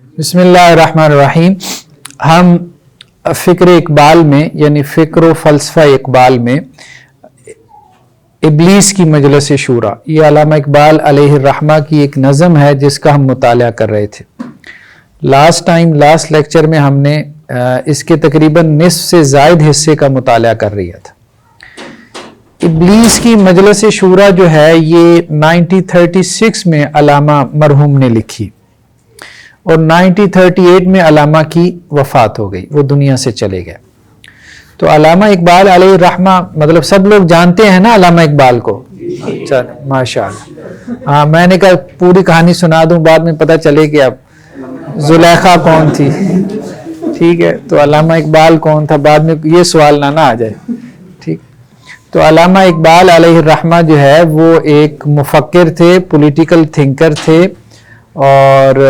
بسم اللہ الرحمن الرحیم. ہم فکر اقبال میں یعنی فکر و فلسفہ اقبال میں ابلیس کی مجلس شورا، یہ علامہ اقبال علیہ الرحمہ کی ایک نظم ہے جس کا ہم مطالعہ کر رہے تھے. لاسٹ لیکچر میں ہم نے اس کے تقریباً نصف سے زائد حصے کا مطالعہ کر رہا تھا. ابلیس کی مجلس شورا جو ہے یہ 1936 میں علامہ مرحوم نے لکھی اور 1938 میں علامہ کی وفات ہو گئی، وہ دنیا سے چلے گئے. تو علامہ اقبال علیہ الرحمہ مطلب سب لوگ جانتے ہیں نا علامہ اقبال کو. اچھا ماشاء اللہ. ہاں میں نے کہا پوری کہانی سنا دوں، بعد میں پتہ چلے کہ اب زلیخا کون تھی. ٹھیک ہے، تو علامہ اقبال کون تھا، بعد میں یہ سوال نہ آ جائے. ٹھیک، تو علامہ اقبال علیہ الرحمہ جو ہے وہ ایک مفکر تھے، پولیٹیکل تھنکر تھے، اور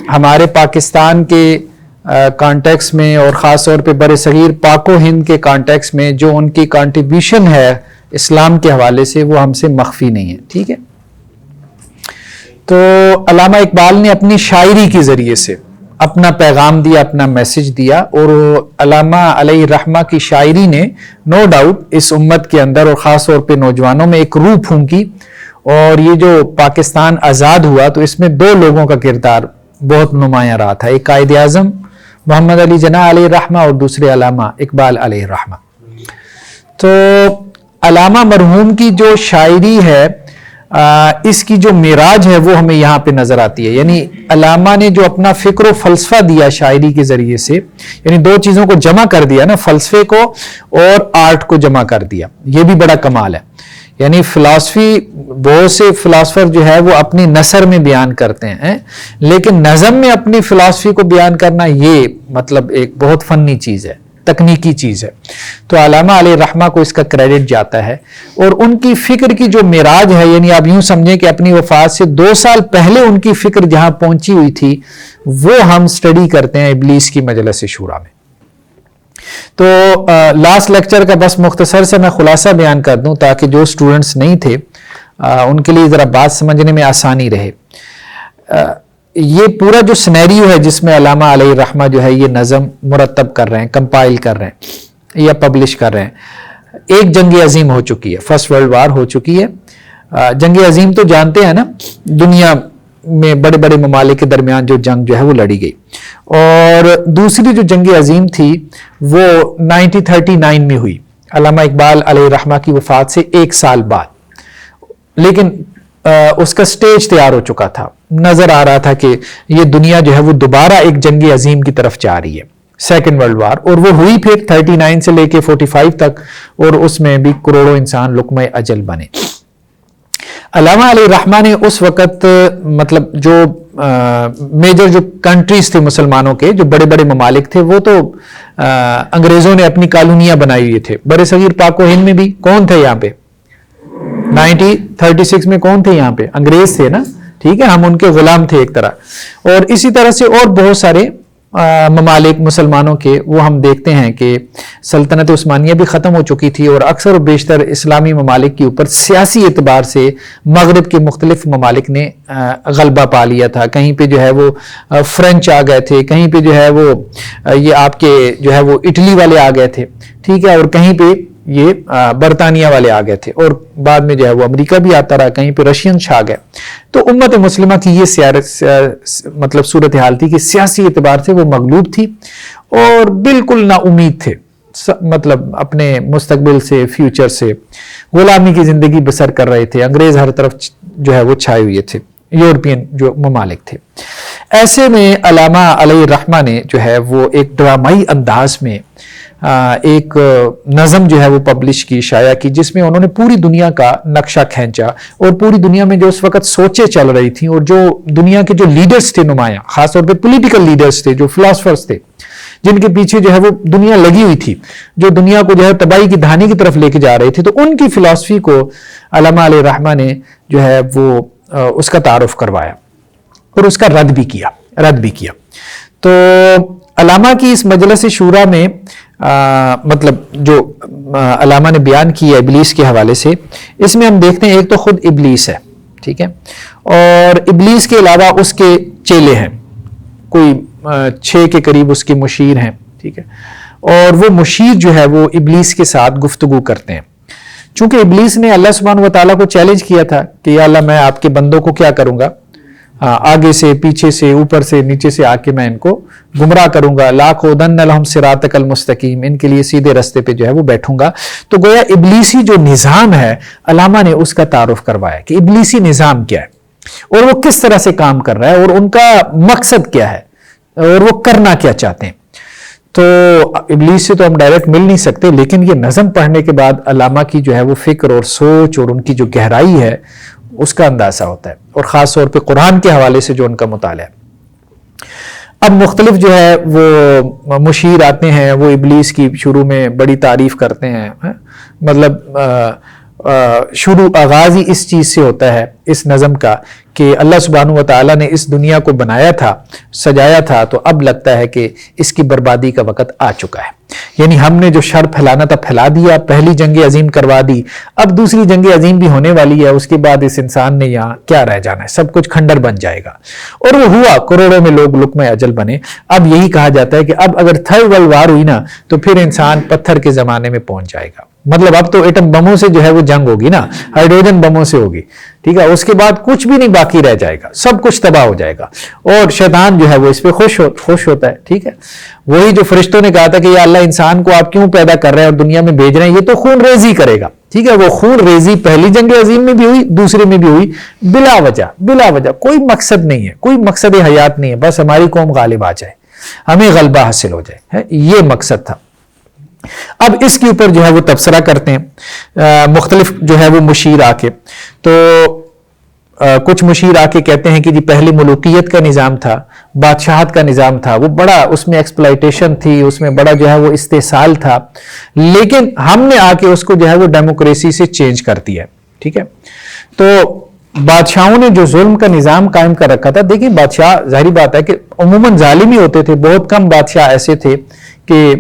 ہمارے پاکستان کے کانٹیکس میں اور خاص طور پہ بر صغیر پاک و ہند کے کانٹیکس میں جو ان کی کنٹریبیوشن ہے اسلام کے حوالے سے وہ ہم سے مخفی نہیں ہے. ٹھیک ہے، تو علامہ اقبال نے اپنی شاعری کے ذریعے سے اپنا پیغام دیا، اپنا میسج دیا، اور علامہ علیہ الرحمہ کی شاعری نے نو ڈاؤٹ اس امت کے اندر اور خاص طور پہ نوجوانوں میں ایک روح پھونکی. اور یہ جو پاکستان آزاد ہوا تو اس میں دو لوگوں کا کردار بہت نمایاں رہا تھا، ایک قائد اعظم محمد علی جناح علیہ الرحمہ اور دوسرے علامہ اقبال علیہ الرحمہ. تو علامہ مرحوم کی جو شاعری ہے اس کی جو معراج ہے وہ ہمیں یہاں پہ نظر آتی ہے. یعنی علامہ نے جو اپنا فکر و فلسفہ دیا شاعری کے ذریعے سے، یعنی دو چیزوں کو جمع کر دیا نا، فلسفے کو اور آرٹ کو جمع کر دیا. یہ بھی بڑا کمال ہے. یعنی فلسفی بہت سے فلاسفر جو ہے وہ اپنی نثر میں بیان کرتے ہیں، لیکن نظم میں اپنی فلسفی کو بیان کرنا یہ مطلب ایک بہت فنی چیز ہے، تکنیکی چیز ہے. تو علامہ علیہ الرحمہ کو اس کا کریڈٹ جاتا ہے. اور ان کی فکر کی جو معراج ہے، یعنی آپ یوں سمجھیں کہ اپنی وفات سے 2 سال پہلے ان کی فکر جہاں پہنچی ہوئی تھی وہ ہم سٹڈی کرتے ہیں ابلیس کی مجلس شورا میں. تو لاسٹ لیکچر کا بس مختصر سے میں خلاصہ بیان کر دوں تاکہ جو سٹوڈنٹس نہیں تھے ان کے لیے ذرا بات سمجھنے میں آسانی رہے. یہ پورا جو سینیریو ہے جس میں علامہ علیہ الرحمہ جو ہے یہ نظم مرتب کر رہے ہیں، کمپائل کر رہے ہیں یا پبلش کر رہے ہیں. ایک جنگ عظیم ہو چکی ہے، فرسٹ ورلڈ وار ہو چکی ہے. جنگ عظیم تو جانتے ہیں نا، دنیا میں بڑے بڑے ممالک کے درمیان جو جنگ جو ہے وہ لڑی گئی. اور دوسری جو جنگ عظیم تھی وہ 1939 میں ہوئی، علامہ اقبال علیہ الرحمہ کی وفات سے 1 سال بعد. لیکن اس کا سٹیج تیار ہو چکا تھا، نظر آ رہا تھا کہ یہ دنیا جو ہے وہ دوبارہ ایک جنگ عظیم کی طرف جا رہی ہے، سیکنڈ ورلڈ وار. اور وہ ہوئی پھر 39 سے لے کے 45 تک، اور اس میں بھی کروڑوں انسان لقمہ اجل بنے. علامہ علیہ الرحمہ نے اس وقت مطلب جو میجر جو کنٹریز تھے مسلمانوں کے، جو بڑے بڑے ممالک تھے، وہ تو انگریزوں نے اپنی کالونیاں بنائی ہوئی تھے. بر صغیر پاک و ہند میں بھی کون تھے یہاں پہ؟ 1936 میں کون تھے یہاں پہ؟ انگریز تھے نا. ٹھیک ہے، ہم ان کے غلام تھے ایک طرح. اور اسی طرح سے اور بہت سارے ممالک مسلمانوں کے وہ ہم دیکھتے ہیں کہ سلطنت عثمانیہ بھی ختم ہو چکی تھی، اور اکثر و بیشتر اسلامی ممالک کے اوپر سیاسی اعتبار سے مغرب کے مختلف ممالک نے غلبہ پا لیا تھا. کہیں پہ جو ہے وہ فرینچ آ گئے تھے، کہیں پہ جو ہے وہ یہ آپ کے جو ہے وہ اٹلی والے آ گئے تھے. ٹھیک ہے، اور کہیں پہ یہ برطانیہ والے آ گئے تھے، اور بعد میں جو ہے وہ امریکہ بھی آتا رہا، کہیں پہ رشین چھا گئے. تو امت مسلمہ کی یہ مطلب صورتحال تھی کہ سیاسی اعتبار سے وہ مغلوب تھی اور بالکل نا امید تھے، مطلب اپنے مستقبل سے، فیوچر سے، غلامی کی زندگی بسر کر رہے تھے. انگریز ہر طرف جو ہے وہ چھائے ہوئے تھے، یورپین جو ممالک تھے. ایسے میں علامہ علیہ الرحمہ نے جو ہے وہ ایک ڈرامائی انداز میں ایک نظم جو ہے وہ پبلش کی، شائع کی، جس میں انہوں نے پوری دنیا کا نقشہ کھینچا اور پوری دنیا میں جو اس وقت سوچیں چل رہی تھیں اور جو دنیا کے جو لیڈرز تھے نمایاں، خاص طور پہ پولیٹیکل لیڈرز تھے، جو فلاسفرز تھے، جن کے پیچھے جو ہے وہ دنیا لگی ہوئی تھی، جو دنیا کو جو ہے تباہی کی دہانے کی طرف لے کے جا رہے تھے، تو ان کی فلسفی کو علامہ علیہ الرحمہ نے جو ہے وہ اس کا تعارف کروایا اور اس کا رد بھی کیا. تو علامہ کی اس مجلس شورا میں مطلب جو علامہ نے بیان کی ہے ابلیس کے حوالے سے، اس میں ہم دیکھتے ہیں ایک تو خود ابلیس ہے، ٹھیک ہے، اور ابلیس کے علاوہ اس کے چیلے ہیں. کوئی 6 کے قریب اس کے مشیر ہیں، ٹھیک ہے، اور وہ مشیر جو ہے وہ ابلیس کے ساتھ گفتگو کرتے ہیں. چونکہ ابلیس نے اللہ سبحانہ و تعالیٰ کو چیلنج کیا تھا کہ یا اللہ میں آپ کے بندوں کو کیا کروں گا، آگے سے پیچھے سے اوپر سے نیچے سے آ کے میں ان کو گمراہ کروں گا، لاقعدن لہم صراطک المستقیم، ان کے لیے سیدھے رستے پہ جو ہے وہ بیٹھوں گا. تو گویا ابلیسی جو نظام ہے علامہ نے اس کا تعارف کروایا کہ ابلیسی نظام کیا ہے اور وہ کس طرح سے کام کر رہا ہے اور ان کا مقصد کیا ہے اور وہ کرنا کیا چاہتے ہیں. تو ابلیس سے تو ہم ڈائریکٹ مل نہیں سکتے، لیکن یہ نظم پڑھنے کے بعد علامہ کی جو ہے وہ فکر اور سوچ اور ان کی جو گہرائی ہے اس کا اندازہ ہوتا ہے، اور خاص طور پہ قرآن کے حوالے سے جو ان کا مطالعہ ہے. اب مختلف جو ہے وہ مشیر آتے ہیں، وہ ابلیس کی شروع میں بڑی تعریف کرتے ہیں. مطلب شروع آغاز ہی اس چیز سے ہوتا ہے اس نظم کا کہ اللہ سبحانہ و تعالیٰ نے اس دنیا کو بنایا تھا، سجایا تھا، تو اب لگتا ہے کہ اس کی بربادی کا وقت آ چکا ہے. یعنی ہم نے جو شر پھیلانا تھا پھیلا دیا، پہلی جنگ عظیم کروا دی، اب دوسری جنگ عظیم بھی ہونے والی ہے، اس کے بعد اس انسان نے یہاں کیا رہ جانا ہے، سب کچھ کھنڈر بن جائے گا. اور وہ ہوا، کروڑوں میں لوگ لقمہ اجل بنے. اب یہی کہا جاتا ہے کہ اب اگر تھرڈ ورلڈ وار ہوئی نا تو پھر انسان پتھر کے زمانے میں پہنچ جائے گا. مطلب اب تو ایٹم بموں سے جو ہے وہ جنگ ہوگی نا، ہائیڈروجن بموں سے ہوگی، ٹھیک ہے، اس کے بعد کچھ بھی نہیں باقی رہ جائے گا، سب کچھ تباہ ہو جائے گا. اور شیطان جو ہے وہ اس پہ خوش ہوتا ہے. ٹھیک ہے، وہی جو فرشتوں نے کہا تھا کہ یا اللہ انسان کو آپ کیوں پیدا کر رہے ہیں اور دنیا میں بھیج رہے ہیں، یہ تو خون ریزی کرے گا. ٹھیک ہے، وہ خون ریزی پہلی جنگ عظیم میں بھی ہوئی، دوسرے میں بھی ہوئی، بلا وجہ کوئی مقصد نہیں ہے، کوئی مقصد حیات نہیں ہے، بس ہماری قوم غالب آ جائے، ہمیں غلبہ حاصل ہو جائے، یہ مقصد تھا. اب اس کے اوپر جو ہے وہ تبصرہ کرتے ہیں مختلف جو ہے وہ مشیر آ کے. تو کچھ مشیر آ کے کہتے ہیں کہ جی پہلے ملوکیت کا نظام تھا، بادشاہت کا نظام تھا، وہ بڑا اس میں ایکسپلائٹیشن تھی، اس میں بڑا جو ہے وہ استحصال تھا، لیکن ہم نے آ کے اس کو جو ہے وہ ڈیموکریسی سے چینج کر دیا. ٹھیک ہے، تو بادشاہوں نے جو ظلم کا نظام قائم کر رکھا تھا، دیکھیں بادشاہ ظاہری بات ہے کہ عموماً ظالم ہی ہوتے تھے، بہت کم بادشاہ ایسے تھے کہ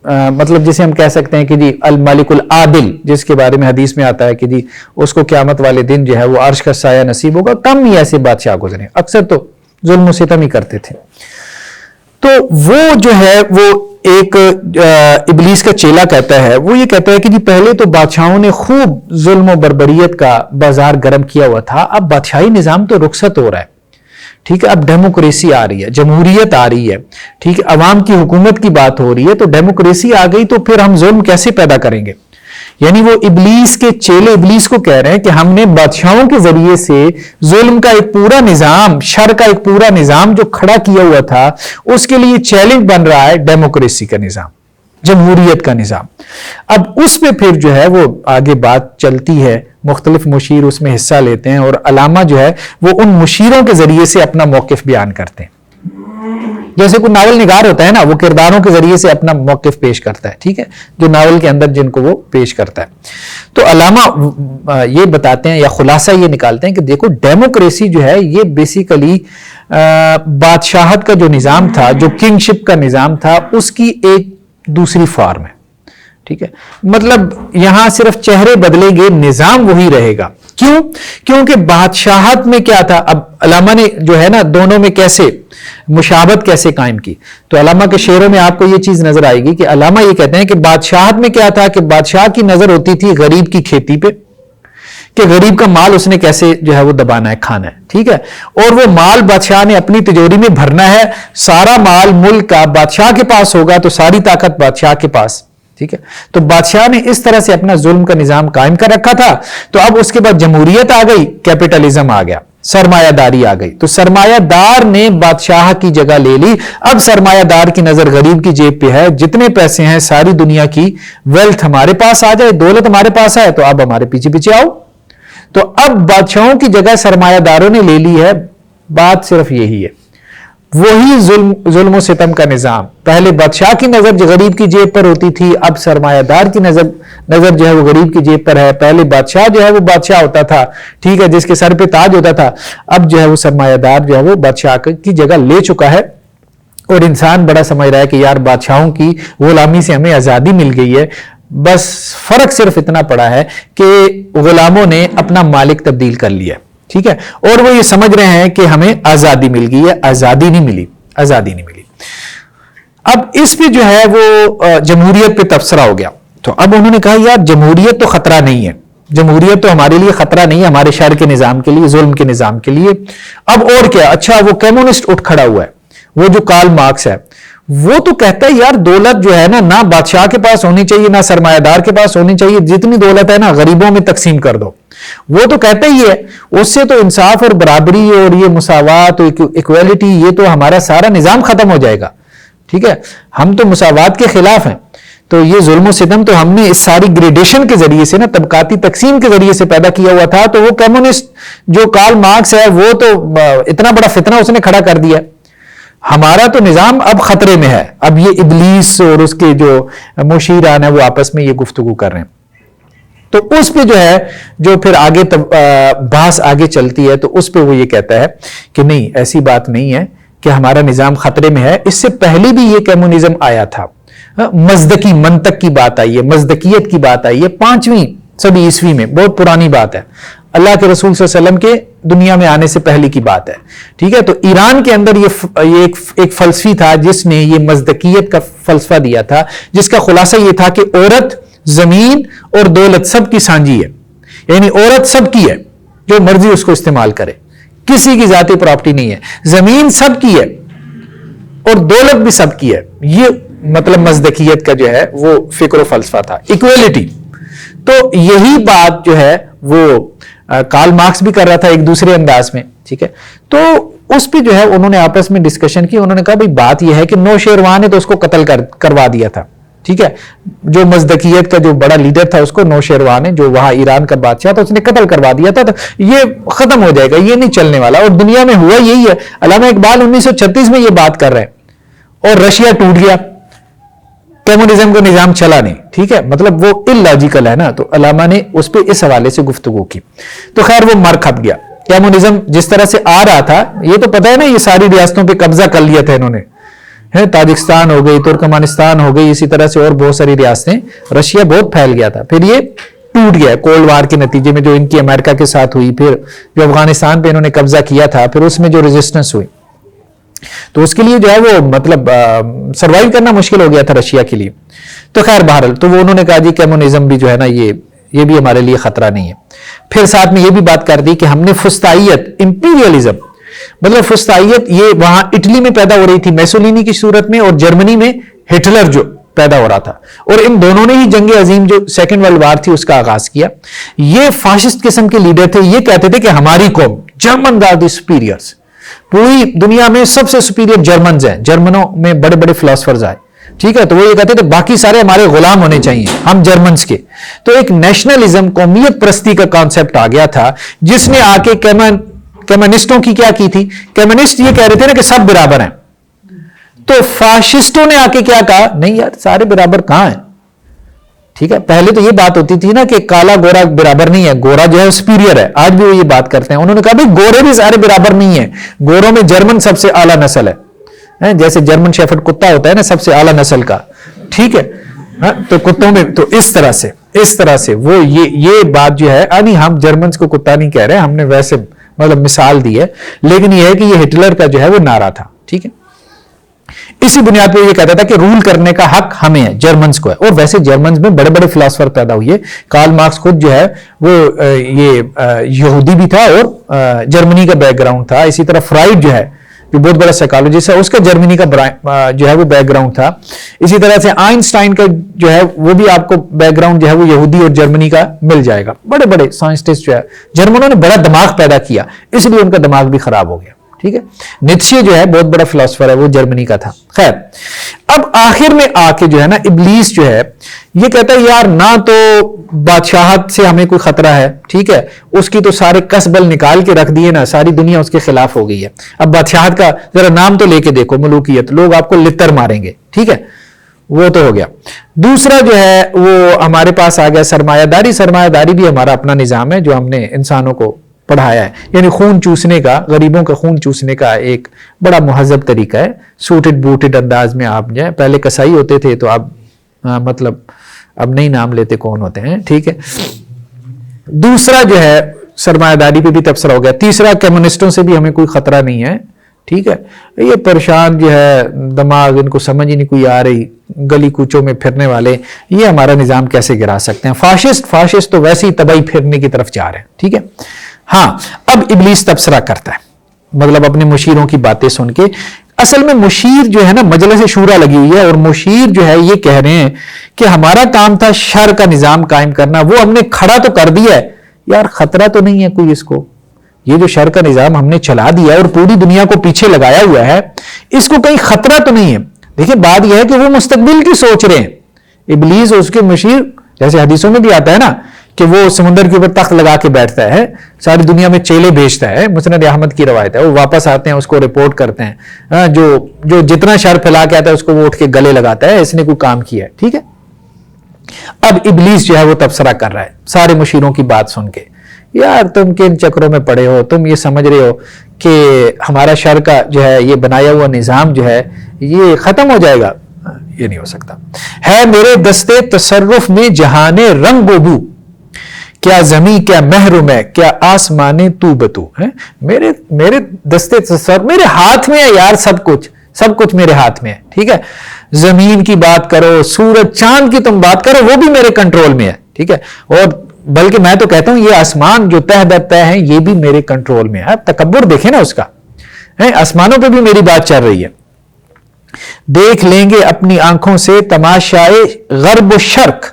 مطلب جسے ہم کہہ سکتے ہیں کہ جی الملک العادل، جس کے بارے میں حدیث میں آتا ہے کہ جی اس کو قیامت والے دن جو ہے وہ عرش کا سایہ نصیب ہوگا. کم ہی ایسے بادشاہ گزرے، اکثر تو ظلم و ستم ہی کرتے تھے. تو وہ جو ہے وہ ایک ابلیس کا چیلا کہتا ہے، وہ یہ کہتا ہے کہ جی پہلے تو بادشاہوں نے خوب ظلم و بربریت کا بازار گرم کیا ہوا تھا، اب بادشاہی نظام تو رخصت ہو رہا ہے. ٹھیک ہے، اب ڈیموکریسی آ رہی ہے، جمہوریت آ رہی ہے، ٹھیک ہے، عوام کی حکومت کی بات ہو رہی ہے. تو ڈیموکریسی آ گئی تو پھر ہم ظلم کیسے پیدا کریں گے؟ یعنی وہ ابلیس کے چیلے ابلیس کو کہہ رہے ہیں کہ ہم نے بادشاہوں کے ذریعے سے ظلم کا ایک پورا نظام، شر کا ایک پورا نظام جو کھڑا کیا ہوا تھا، اس کے لیے چیلنج بن رہا ہے ڈیموکریسی کا نظام، جمہوریت کا نظام. اب اس میں پھر جو ہے وہ آگے بات چلتی ہے، مختلف مشیر اس میں حصہ لیتے ہیں، اور علامہ جو ہے وہ ان مشیروں کے ذریعے سے اپنا موقف بیان کرتے ہیں. جیسے کوئی ناول نگار ہوتا ہے نا، وہ کرداروں کے ذریعے سے اپنا موقف پیش کرتا ہے. ٹھیک ہے، جو ناول کے اندر جن کو وہ پیش کرتا ہے. تو علامہ یہ بتاتے ہیں یا خلاصہ یہ نکالتے ہیں کہ دیکھو ڈیموکریسی جو ہے یہ بیسیکلی بادشاہت کا جو نظام تھا، جو کنگ شپ کا نظام تھا، اس کی ایک دوسری فارم ہے. ٹھیک ہے، مطلب یہاں صرف چہرے بدلیں گے، نظام وہی رہے گا. کیوں؟ کیونکہ بادشاہت میں کیا تھا، اب علامہ نے جو ہے نا دونوں میں کیسے مشابہت کیسے قائم کی. تو علامہ کے شعروں میں آپ کو یہ چیز نظر آئے گی کہ علامہ یہ کہتے ہیں کہ بادشاہت میں کیا تھا کہ بادشاہ کی نظر ہوتی تھی غریب کی کھیتی پہ، کہ غریب کا مال اس نے کیسے جو ہے وہ دبانا ہے، کھانا ہے. ٹھیک ہے، اور وہ مال بادشاہ نے اپنی تجوری میں بھرنا ہے. سارا مال ملک کا بادشاہ کے پاس ہوگا تو ساری طاقت بادشاہ کے پاس. ٹھیک ہے، تو بادشاہ نے اس طرح سے اپنا ظلم کا نظام قائم کر رکھا تھا. تو اب اس کے بعد جمہوریت آ گئی، کیپٹلزم آ گیا، سرمایہ داری آ گئی. تو سرمایہ دار نے بادشاہ کی جگہ لے لی. اب سرمایہ دار کی نظر غریب کی جیب پہ ہے، جتنے پیسے ہیں ساری دنیا کی ویلتھ ہمارے پاس آ جائے، دولت ہمارے پاس آئے تو اب ہمارے پیچھے پیچھے آؤ. تو اب بادشاہوں کی جگہ سرمایہ داروں نے لے لی ہے. بات صرف یہی ہے، وہی ظلم و ستم کا نظام. پہلے بادشاہ کی نظر جو غریب کی جیب پر ہوتی تھی، اب سرمایہ دار کی نظر جو ہے وہ غریب کی جیب پر ہے. پہلے بادشاہ جو ہے وہ بادشاہ ہوتا تھا، ٹھیک ہے، جس کے سر پہ تاج ہوتا تھا. اب جو ہے وہ سرمایہ دار جو ہے وہ بادشاہ کی جگہ لے چکا ہے. اور انسان بڑا سمجھ رہا ہے کہ یار بادشاہوں کی غلامی سے ہمیں آزادی مل گئی ہے. بس فرق صرف اتنا پڑا ہے کہ غلاموں نے اپنا مالک تبدیل کر لیا. ٹھیک ہے، اور وہ یہ سمجھ رہے ہیں کہ ہمیں آزادی مل گئی ہے، آزادی نہیں ملی. آزادی نہیں ملی. اب اس پہ جو ہے وہ جمہوریت پہ تبصرہ ہو گیا. تو اب انہوں نے کہا یار جمہوریت تو خطرہ نہیں ہے, جمہوریت تو ہمارے لیے خطرہ نہیں ہے, ہمارے شر کے نظام کے لیے, ظلم کے نظام کے لیے. اب اور کیا, اچھا وہ کمیونسٹ اٹھ کھڑا ہوا ہے, وہ جو کارل مارکس ہے, وہ تو کہتا ہے یار دولت جو ہے نا نہ بادشاہ کے پاس ہونی چاہیے نہ سرمایہ دار کے پاس ہونی چاہیے, جتنی دولت ہے نا غریبوں میں تقسیم کر دو. وہ تو کہتا ہی ہے, اس سے تو انصاف اور برابری اور یہ مساوات اور ایکویلٹی یہ تو ہمارا سارا نظام ختم ہو جائے گا. ٹھیک ہے, ہم تو مساوات کے خلاف ہیں. تو یہ ظلم و ستم تو ہم نے اس ساری گریڈیشن کے ذریعے سے نا, طبقاتی تقسیم کے ذریعے سے پیدا کیا ہوا تھا. تو وہ کمیونسٹ جو کارل مارکس ہے وہ تو اتنا بڑا فتنہ اس نے کھڑا کر دیا. ہمارا تو نظام اب خطرے میں ہے. اب یہ ابلیس اور اس کے جو مشیران ہیں وہ آپس میں یہ گفتگو کر رہے ہیں. تو اس پہ جو ہے جو پھر آگے بحث آگے چلتی ہے, تو اس پہ وہ یہ کہتا ہے کہ نہیں ایسی بات نہیں ہے کہ ہمارا نظام خطرے میں ہے. اس سے پہلے بھی یہ کمیونزم آیا تھا, مزدکی منطق کی بات آئی ہے, مزدکیت کی بات آئی ہے 5ویں صدی عیسوی میں, بہت پرانی بات ہے. اللہ کے رسول صلی اللہ علیہ وسلم کے دنیا میں آنے سے پہلے کی بات ہے. ٹھیک ہے, تو ایران کے اندر یہ ایک فلسفی تھا جس نے یہ مزدکیت کا فلسفہ دیا تھا, جس کا خلاصہ یہ تھا کہ عورت, زمین اور دولت سب کی سانجھی ہے. یعنی عورت سب کی ہے, جو مرضی اس کو استعمال کرے, کسی کی ذاتی پراپرٹی نہیں ہے. زمین سب کی ہے اور دولت بھی سب کی ہے. یہ مطلب مزدکیت کا جو ہے وہ فکر و فلسفہ تھا, ایکویلٹی. تو یہی بات جو ہے وہ کارل مارکس بھی کر رہا تھا ایک دوسرے انداز میں. ٹھیک ہے, تو اس پہ جو ہے انہوں نے آپس میں ڈسکشن کی. انہوں نے کہا بھئی بات یہ ہے کہ نوشیروان نے تو اس کو قتل کروا دیا تھا. ٹھیک ہے, جو مزدکیت کا جو بڑا لیڈر تھا اس کو نوشیروان نے, جو وہاں ایران کا بادشاہ تھا, اس نے قتل کروا دیا تھا. تو یہ ختم ہو جائے گا, یہ نہیں چلنے والا. اور دنیا میں ہوا یہی ہے. علامہ اقبال 1936 میں یہ بات کر رہے ہیں اور رشیا ٹوٹ گیا, کمیونزم کا نظام چلا نہیں. ٹھیک ہے, مطلب وہ اللاجیکل ہے نا. تو علامہ نے اس پہ اس حوالے سے گفتگو کی. تو خیر وہ مر کھپ گیا. کمیونزم جس طرح سے آ رہا تھا, یہ تو پتہ ہے نا, یہ ساری ریاستوں پہ قبضہ کر لیا تھا انہوں نے. تاجکستان ہو گئی, ترکمانستان ہو گئی, اسی طرح سے اور بہت ساری ریاستیں. رشیا بہت پھیل گیا تھا, پھر یہ ٹوٹ گیا کولڈ وار کے نتیجے میں, جو ان کی امریکہ کے ساتھ ہوئی. پھر جو افغانستان پہ انہوں نے قبضہ کیا تھا, پھر اس میں جو ریزسٹنس ہوئی, تو اس کے لیے جو ہے وہ مطلب سروائیو کرنا مشکل ہو گیا تھا رشیا کے لیے. تو خیر بہرحال تو وہ انہوں نے کہا جی کمیونزم بھی جو ہے نا یہ بھی ہمارے لیے خطرہ نہیں ہے. پھر ساتھ میں یہ بھی بات کر دی کہ ہم نے فسطائیت, امپیریلزم, مطلب فسطائیت یہ وہاں اٹلی میں پیدا ہو رہی تھی میسولینی کی صورت میں, اور جرمنی میں ہٹلر جو پیدا ہو رہا تھا, اور ان دونوں نے ہی جنگ عظیم جو سیکنڈ ورلڈ وار تھی اس کا آغاز کیا. یہ فاشسٹ قسم کے لیڈر تھے. یہ کہتے تھے کہ ہماری قوم, جرمن آر دی سپیریئرز, پوری دنیا میں سب سے سپیریئر جرمنز ہیں. جرمنوں میں بڑے بڑے فلاسفرز آئے. ٹھیک ہے, تو وہ یہ کہتے تھے باقی سارے ہمارے غلام ہونے چاہیے, ہم جرمنز کے. تو ایک نیشنلزم, قومیت پرستی کا کانسیپٹ آ گیا تھا, جس نے آ کے کمیونسٹوں کی کیا کی تھی. کمیونسٹ یہ کہہ رہے تھے نا کہ سب برابر ہیں, تو فاشسٹوں نے آ کے کیا کہا, نہیں یار سارے برابر کہاں ہیں. ٹھیک ہے, پہلے تو یہ بات ہوتی تھی نا کہ کالا گورا برابر نہیں ہے, گورا جو ہے سپیریئر ہے. آج بھی وہ یہ بات کرتے ہیں. انہوں نے کہا بھائی گورے بھی سارے برابر نہیں ہیں, گوروں میں جرمن سب سے اعلیٰ نسل ہے, جیسے جرمن شیفرڈ کتا ہوتا ہے نا سب سے اعلیٰ نسل کا. ٹھیک ہے, تو کتوں میں تو اس طرح سے وہ یہ بات جو ہے, یعنی ہم جرمنز کو کتا نہیں کہہ رہے, ہم نے ویسے مطلب مثال دی ہے, لیکن یہ ہے کہ یہ ہٹلر کا جو ہے وہ نعرہ تھا. ٹھیک ہے, اسی بنیاد پہ یہ کہتا تھا کہ رول کرنے کا حق ہمیں ہے, جرمنز کو ہے. اور ویسے جرمنز میں بڑے بڑے فلاسفر پیدا ہوئے. کارل مارکس خود جو ہے وہ یہ یہودی بھی تھا اور جرمنی کا بیک گراؤنڈ تھا. اسی طرح فرائڈ جو ہے جو بہت بڑا سائیکالوجسٹ ہے, اس کا جرمنی کا جو ہے وہ بیک گراؤنڈ تھا. اسی طرح سے آئنسٹائن کا جو ہے وہ بھی آپ کو بیک گراؤنڈ جو ہے وہ یہودی اور جرمنی کا مل جائے گا. بڑے بڑے سائنسٹسٹ جو ہے جرمنوں نے بڑا دماغ پیدا کیا, اس لیے ان کا دماغ بھی خراب ہو گیا. ٹھیک ہے, نیتشے جو ہے بہت بڑا فلاسفر ہے, وہ جرمنی کا تھا. خیر, اب آخر میں آ کے جو ہے نا ابلیس جو ہے یہ کہتا ہے یار نہ تو بادشاہت سے ہمیں کوئی خطرہ ہے. ٹھیک ہے, اس کی تو سارے کسبل نکال کے رکھ دیے نا, ساری دنیا اس کے خلاف ہو گئی ہے. اب بادشاہت کا ذرا نام تو لے کے دیکھو, ملوکیت, لوگ آپ کو لتر ماریں گے. ٹھیک ہے, وہ تو ہو گیا. دوسرا جو ہے وہ ہمارے پاس آ گیا سرمایہ داری. سرمایہ داری بھی ہمارا اپنا نظام ہے جو ہم نے انسانوں کو پڑھایا ہے, یعنی خون چوسنے کا, غریبوں کا خون چوسنے کا ایک بڑا مہذب طریقہ ہے. سوٹڈ بوٹڈ انداز میں آپ جو ہے, پہلے کسائی ہوتے تھے تو آپ مطلب اب نہیں نام لیتے کون ہوتے ہیں. ٹھیک ہے, دوسرا جو ہے سرمایہ داری پہ بھی تبصرہ ہو گیا. تیسرا کمیونسٹوں سے بھی ہمیں کوئی خطرہ نہیں ہے, ٹھیک ہے. یہ پریشان جو ہے دماغ، ان کو سمجھ ہی نہیں کوئی آ رہی، گلی کوچوں میں پھرنے والے، یہ ہمارا نظام کیسے گرا سکتے ہیں؟ فاشسٹ تو ویسے ہی تباہی پھرنے کی طرف جا رہے ہیں. ٹھیک ہے. ہاں، اب ابلیس تبصرہ کرتا ہے، مطلب اپنے مشیروں کی باتیں سن کے. اصل میں مشیر جو ہے نا، مجلس شورا لگی ہوئی ہے، اور مشیر جو ہے یہ کہہ رہے ہیں کہ ہمارا کام تھا شر کا نظام قائم کرنا، وہ ہم نے کھڑا تو کر دیا ہے، یار خطرہ تو نہیں ہے کوئی اس کو؟ یہ جو شر کا نظام ہم نے چلا دیا اور پوری دنیا کو پیچھے لگایا ہوا ہے، اس کو کہیں خطرہ تو نہیں ہے؟ دیکھیں بات یہ ہے کہ وہ مستقبل کی سوچ رہے ہیں. ابلیس اور اس کے مشیر، جیسے حدیثوں میں بھی آتا ہے نا کہ وہ سمندر کے اوپر تخت لگا کے بیٹھتا ہے، ساری دنیا میں چیلے بھیجتا ہے، مسند احمد کی روایت ہے، وہ واپس آتے ہیں، اس کو رپورٹ کرتے ہیں، جو جتنا شر پھیلا کے آتا ہے اس کو وہ اٹھ کے گلے لگاتا ہے، اس نے کوئی کام کیا ہے. ٹھیک ہے. اب ابلیس جو ہے وہ تبصرہ کر رہا ہے سارے مشیروں کی بات سن کے، یار تم کن چکروں میں پڑے ہو؟ تم یہ سمجھ رہے ہو کہ ہمارا شر کا جو ہے یہ بنایا ہوا نظام جو ہے یہ ختم ہو جائے گا؟ یہ نہیں ہو سکتا. ہے میرے دستے تصرف میں جہان رنگ و بو، کیا زمین کیا محروم ہے، کیا آسمان تو بتو ہے. میرے دستے تصرف میرے ہاتھ میں ہے یار، سب کچھ میرے ہاتھ میں ہے. ٹھیک ہے. زمین کی بات کرو، سورج چاند کی تم بات کرو، وہ بھی میرے کنٹرول میں ہے. ٹھیک ہے. اور بلکہ میں تو کہتا ہوں یہ آسمان جو تہ در تہ ہیں یہ بھی میرے کنٹرول میں ہے. تکبر دیکھیں نا اس کا، آسمانوں پہ بھی میری بات چل رہی ہے. دیکھ لیں گے اپنی آنکھوں سے تماشائے غرب و شرق،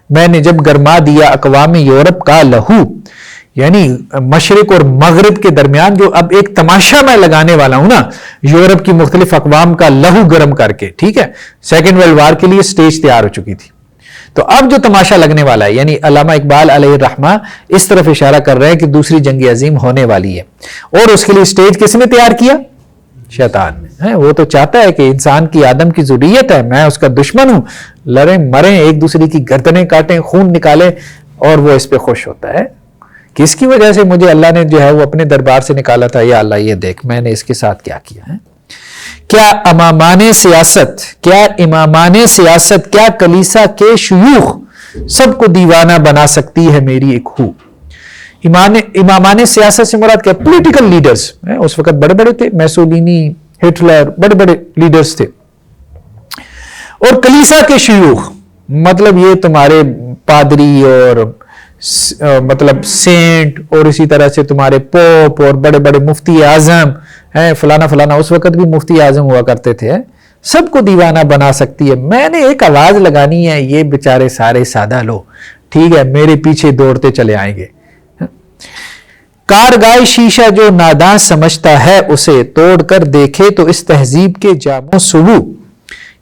میں نے جب گرما دیا اقوام یورپ کا لہو. یعنی مشرق اور مغرب کے درمیان جو اب ایک تماشا میں لگانے والا ہوں نا، یورپ کی مختلف اقوام کا لہو گرم کر کے. ٹھیک ہے. سیکنڈ ورلڈ وار کے لیے سٹیج تیار ہو چکی تھی، تو اب جو تماشا لگنے والا ہے، یعنی علامہ اقبال علیہ الرحمہ اس طرف اشارہ کر رہے ہیں کہ دوسری جنگ عظیم ہونے والی ہے، اور اس کے لیے سٹیج کس نے تیار کیا؟ شیطان نے. وہ تو چاہتا ہے کہ انسان کی آدم کی ذریت ہے، میں اس کا دشمن ہوں، لڑیں مریں، ایک دوسرے کی گردنیں کاٹیں، خون نکالیں، اور وہ اس پہ خوش ہوتا ہے. کس کی وجہ سے مجھے اللہ نے جو ہے وہ اپنے دربار سے نکالا تھا؟ یا اللہ یہ دیکھ میں نے اس کے ساتھ کیا کیا ہے. کیا امامان سیاست، کیا کلیسا کے شیوخ، سب کو دیوانہ بنا سکتی ہے میری ایک ہو. امامان سیاست سے مراد کیا؟ Political leaders. اس وقت بڑے بڑے تھے، میسولینی، ہٹلر، بڑے بڑے لیڈرز تھے. اور کلیسا کے شیوخ مطلب یہ تمہارے پادری اور مطلب سینٹ، اور اسی طرح سے تمہارے پوپ اور بڑے بڑے مفتی اعظم ہیں، فلانا. اس وقت بھی مفتی اعظم ہوا کرتے تھے. سب کو دیوانہ بنا سکتی ہے. میں نے ایک آواز لگانی ہے، یہ بیچارے سارے سادہ لو ٹھیک ہے میرے پیچھے دوڑتے چلے آئیں گے. کارگاہ شیشہ جو ناداں سمجھتا ہے اسے توڑ کر دیکھے تو اس تہذیب کے جاموں سبو.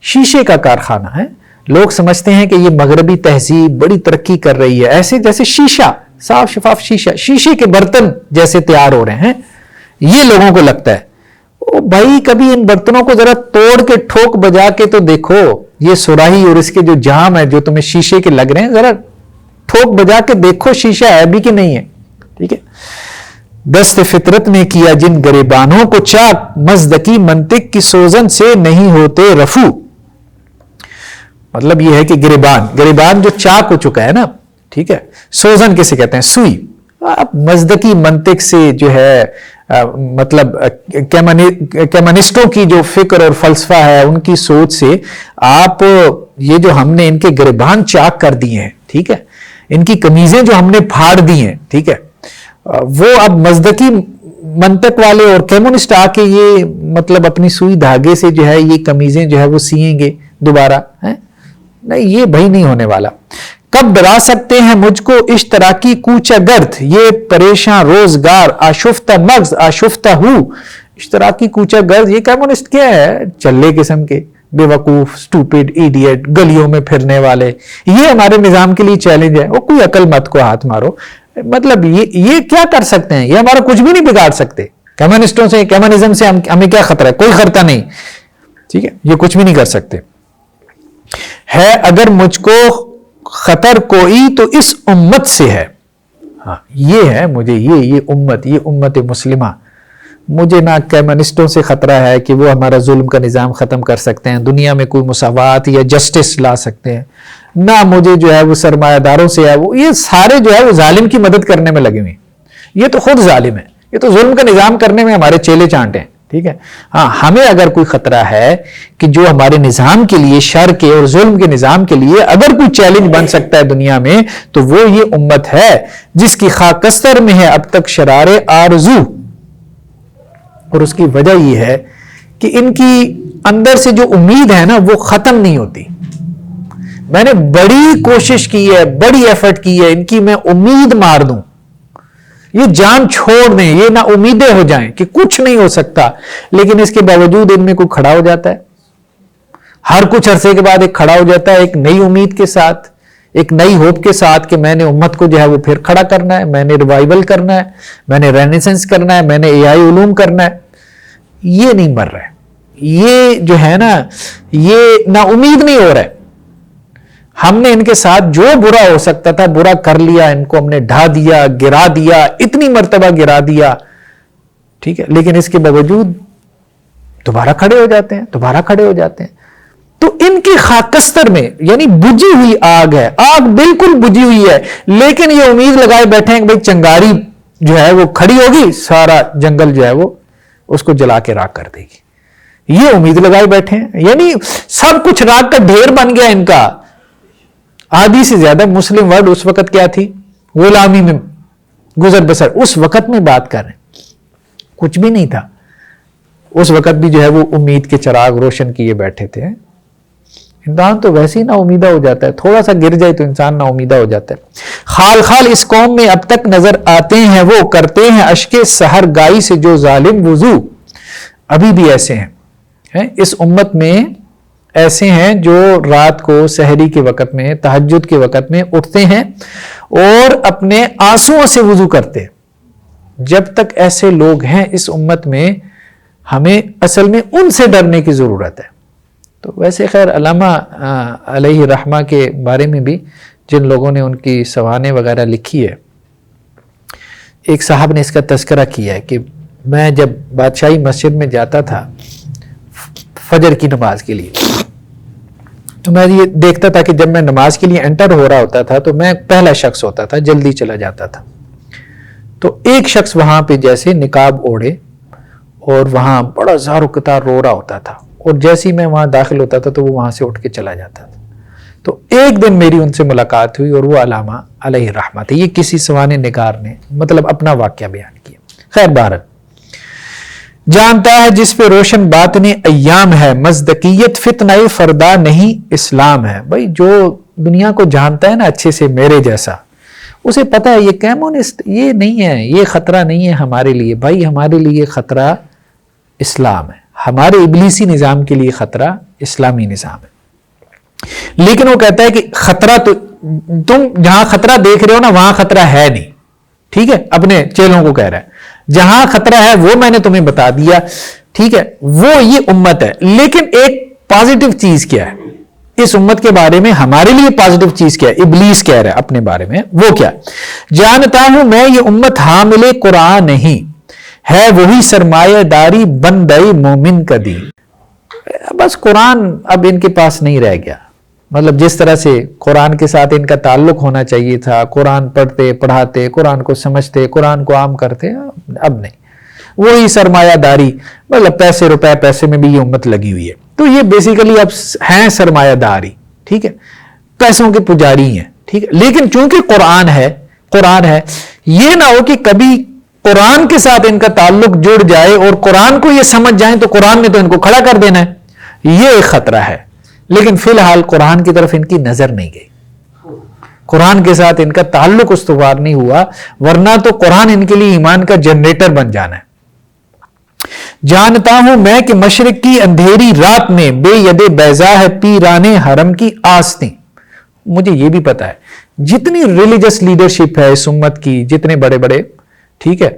شیشے کا کارخانہ ہے. لوگ سمجھتے ہیں کہ یہ مغربی تہذیب بڑی ترقی کر رہی ہے، ایسے جیسے شیشہ، صاف شفاف شیشے کے برتن جیسے تیار ہو رہے ہیں، یہ لوگوں کو لگتا ہے. بھائی کبھی ان برتنوں کو ذرا توڑ کے ٹھوک بجا کے تو دیکھو، یہ سراہی اور اس کے جو جام ہے جو تمہیں شیشے کے لگ رہے ہیں، ذرا ٹھوک بجا کے دیکھو شیشہ ہے بھی کہ نہیں ہے. ٹھیک ہے. دست فطرت نے کیا جن گریبانوں کو چاک، مزدکی منطق کی سوزن سے نہیں ہوتے رفو. مطلب یہ ہے کہ گریبان جو چاک ہو چکا ہے نا، ٹھیک ہے، سوزن کسے کہتے ہیں؟ سوئی. اب مزدکی منطق سے جو ہے مطلب کیمانسٹوں کی جو فکر اور فلسفہ ہے ان کی سوچ سے آپ یہ جو ہم نے ان کے گریبان چاک کر دیے ہیں، ٹھیک ہے، ان کی قمیضیں جو ہم نے پھاڑ دی ہیں، ٹھیک ہے، وہ اب مزدکی منطق والے اور کیمونسٹ آ کے یہ مطلب اپنی سوئی دھاگے سے جو ہے یہ قمیضیں جو ہے وہ سیئیں گے دوبارہ. نہیں، یہ بھائی نہیں ہونے والا. کب ڈرا سکتے ہیں مجھ کو اشتراکی کوچہ گرد، یہ پریشان روزگار آشفتہ مغز آشفتہ ہو. اشتراکی کوچہ گرد یہ کمیونسٹ کیا ہے؟ چلے قسم کے بے وقوف، سٹوپڈ، ایڈیٹ، گلیوں میں پھرنے والے. یہ ہمارے نظام کے لیے چیلنج ہے. وہ کوئی عقل مت کو ہاتھ مارو. مطلب یہ کیا کر سکتے ہیں؟ یہ ہمارا کچھ بھی نہیں بگاڑ سکتے. کمیونسٹوں سے، کمیونزم سے ہمیں کیا خطرہ ہے؟ کوئی خطرہ نہیں. ٹھیک ہے، یہ کچھ بھی نہیں کر سکتے. ہے اگر مجھ کو خطر کوئی تو اس امت سے ہے. ہاں یہ ہے مجھے، یہ امت مسلمہ. مجھے نہ کمیونسٹوں سے خطرہ ہے کہ وہ ہمارا ظلم کا نظام ختم کر سکتے ہیں، دنیا میں کوئی مساوات یا جسٹس لا سکتے ہیں، نہ مجھے جو ہے وہ سرمایہ داروں سے ہے. وہ یہ سارے جو ہے وہ ظالم کی مدد کرنے میں لگے ہوئے ہیں. یہ تو خود ظالم ہے. یہ تو ظلم کا نظام کرنے میں ہمارے چیلے چانٹے ہیں. ٹھیک ہے. ہاں ہمیں اگر کوئی خطرہ ہے کہ جو ہمارے نظام کے لیے، شر کے اور ظلم کے نظام کے لیے اگر کوئی چیلنج بن سکتا ہے دنیا میں تو وہ یہ امت ہے جس کی خاکستر میں ہے اب تک شرار آرزو. اور اس کی وجہ یہ ہے کہ ان کی اندر سے جو امید ہے نا وہ ختم نہیں ہوتی. میں نے بڑی کوشش کی ہے، بڑی ایفرٹ کی ہے ان کی میں امید مار دوں، یہ جان چھوڑ دیں، یہ نا امیدیں ہو جائیں کہ کچھ نہیں ہو سکتا، لیکن اس کے باوجود ان میں کوئی کھڑا ہو جاتا ہے. ہر کچھ عرصے کے بعد ایک کھڑا ہو جاتا ہے ایک نئی امید کے ساتھ، ایک نئی ہوپ کے ساتھ کہ میں نے امت کو جو ہے وہ پھر کھڑا کرنا ہے، میں نے ریوائول کرنا ہے، میں نے رینیسنس کرنا ہے، میں نے اے آئی علوم کرنا ہے. یہ نہیں مر رہا ہے، یہ جو ہے نا یہ نا امید نہیں ہو رہا ہے. ہم نے ان کے ساتھ جو برا ہو سکتا تھا برا کر لیا، ان کو ہم نے ڈھا دیا، گرا دیا، اتنی مرتبہ گرا دیا، ٹھیک ہے، لیکن اس کے باوجود دوبارہ کھڑے ہو جاتے ہیں، دوبارہ کھڑے ہو جاتے ہیں. تو ان کی خاکستر میں یعنی بجھی ہوئی آگ ہے، آگ بالکل بجھی ہوئی ہے، لیکن یہ امید لگائے بیٹھے ہیں کہ بھئی چنگاری جو ہے وہ کھڑی ہوگی، سارا جنگل جو ہے وہ اس کو جلا کے راکھ کر دے گی. یہ امید لگائے بیٹھے ہیں، یعنی سب کچھ راکھ کا ڈھیر بن گیا ان کا. آدھی سے زیادہ مسلم ورلڈ اس وقت کیا تھی؟ غلامی میں گزر بسر. اس وقت میں بات کر رہے ہیں، کچھ بھی نہیں تھا اس وقت بھی جو ہے وہ امید کے چراغ روشن کیے بیٹھے تھے. انسان تو ویسے ہی نا امیدہ ہو جاتا ہے، تھوڑا سا گر جائے تو انسان نا امیدہ ہو جاتا ہے. خال خال اس قوم میں اب تک نظر آتے ہیں وہ کرتے ہیں اشک سحر گائی سے جو ظالم وضو. ابھی بھی ایسے ہیں اس امت میں، ایسے ہیں جو رات کو سحری کے وقت میں، تہجد کے وقت میں اٹھتے ہیں اور اپنے آنسوؤں سے وضو کرتے. جب تک ایسے لوگ ہیں اس امت میں ہمیں اصل میں ان سے ڈرنے کی ضرورت ہے. تو ویسے خیر علامہ علیہ رحمہ کے بارے میں بھی جن لوگوں نے ان کی سوانح وغیرہ لکھی ہے، ایک صاحب نے اس کا تذکرہ کیا ہے کہ میں جب بادشاہی مسجد میں جاتا تھا فجر کی نماز کے لیے تو میں یہ دیکھتا تھا کہ جب میں نماز کے لیے انٹر ہو رہا ہوتا تھا تو میں پہلا شخص ہوتا تھا، جلدی چلا جاتا تھا. تو ایک شخص وہاں پہ جیسے نقاب اوڑے اور وہاں بڑا زار و قطار رو رہا ہوتا تھا، اور جیسے ہی میں وہاں داخل ہوتا تھا تو وہ وہاں سے اٹھ کے چلا جاتا تھا. تو ایک دن میری ان سے ملاقات ہوئی اور وہ علامہ علیہ رحمہ تھے. یہ کسی سوانح نگار نے مطلب اپنا واقعہ بیان کیا. خیر بہرحال جانتا ہے جس پہ روشن باطن ایام ہے، مزدقیت فتنہ فردا نہیں اسلام ہے. بھائی جو دنیا کو جانتا ہے نا اچھے سے میرے جیسا، اسے پتا ہے یہ کمیونسٹ یہ نہیں ہے، یہ خطرہ نہیں ہے ہمارے لیے. بھائی ہمارے لیے خطرہ اسلام ہے، ہمارے ابلیسی نظام کے لیے خطرہ اسلامی نظام ہے. لیکن وہ کہتا ہے کہ خطرہ تو تم جہاں خطرہ دیکھ رہے ہو نا وہاں خطرہ ہے نہیں. ٹھیک ہے، اپنے چیلوں کو کہہ رہا ہے جہاں خطرہ ہے وہ میں نے تمہیں بتا دیا. ٹھیک ہے، وہ یہ امت ہے. لیکن ایک پازیٹو چیز کیا ہے اس امت کے بارے میں، ہمارے لیے پازیٹو چیز کیا ہے؟ ابلیس کہہ رہا ہے اپنے بارے میں، وہ کیا؟ جانتا ہوں میں یہ امت حامل قرآن نہیں ہے، وہی سرمایہ داری بندے مومن کا دی. بس قرآن اب ان کے پاس نہیں رہ گیا. مطلب جس طرح سے قرآن کے ساتھ ان کا تعلق ہونا چاہیے تھا، قرآن پڑھتے پڑھاتے، قرآن کو سمجھتے، قرآن کو عام کرتے، اب نہیں. وہی سرمایہ داری، مطلب پیسے روپے پیسے میں بھی یہ امت لگی ہوئی ہے. تو یہ بیسیکلی اب ہیں سرمایہ داری، ٹھیک ہے، پیسوں کے پجاری ہیں. ٹھیک ہے، لیکن چونکہ قرآن ہے یہ نہ ہو کہ کبھی قرآن کے ساتھ ان کا تعلق جڑ جائے اور قرآن کو یہ سمجھ جائیں تو قرآن نے تو ان کو کھڑا کر دینا ہے. یہ ایک خطرہ ہے. لیکن فی الحال قرآن کی طرف ان کی نظر نہیں گئی، قرآن کے ساتھ ان کا تعلق استوار نہیں ہوا، ورنہ تو قرآن ان کے لیے ایمان کا جنریٹر بن جانا ہے. جانتا ہوں میں کہ مشرق کی اندھیری رات میں بے ید بیضا ہے پیران حرم کی آستیں. مجھے یہ بھی پتا ہے جتنی ریلیجس لیڈرشپ ہے اس امت کی، جتنے بڑے بڑے ٹھیک ہے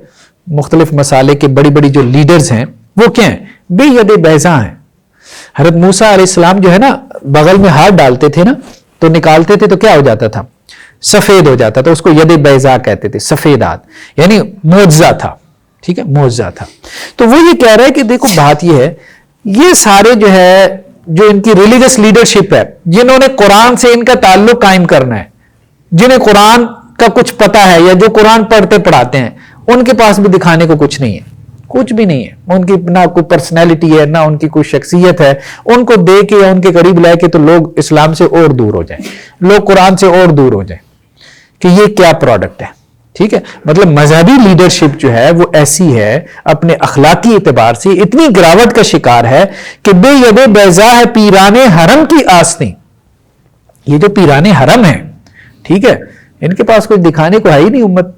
مختلف مسالے کے بڑی بڑی جو لیڈرز ہیں وہ کیا ہیں؟ بے ید بیضا ہیں. حضرت موسیٰ علیہ السلام جو ہے نا بغل میں ہاتھ ڈالتے تھے نا تو نکالتے تھے تو کیا ہو جاتا تھا؟ سفید ہو جاتا تھا. اس کو ید بیضا کہتے تھے، سفید ہاتھ، یعنی معجزہ تھا. ٹھیک ہے، معجزہ تھا. تو وہ یہ کہہ رہا ہے کہ دیکھو بات یہ ہے، یہ سارے جو ہے جو ان کی ریلیجس لیڈرشپ ہے، جنہوں نے قرآن سے ان کا تعلق قائم کرنا ہے، جنہیں قرآن کا کچھ پتا ہے یا جو قرآن پڑھتے پڑھاتے ہیں، ان کے پاس بھی دکھانے کو کچھ نہیں ہے. کچھ بھی نہیں ہے، ان کی نہ کوئی پرسنالٹی ہے، نہ ان کی کوئی شخصیت ہے. ان کو دے کے یا ان کے قریب لائے کے تو لوگ اسلام سے اور دور ہو جائیں، لوگ قرآن سے اور دور ہو جائیں کہ یہ کیا پروڈکٹ ہے. ٹھیک ہے، مطلب مذہبی لیڈرشپ جو ہے وہ ایسی ہے، اپنے اخلاقی اعتبار سے اتنی گراوٹ کا شکار ہے کہ بے ید بیضا ہے پیران حرم کی آستین. یہ جو پیران حرم ہے، ٹھیک ہے، ان کے پاس کوئی دکھانے کو ہے ہی نہیں. امت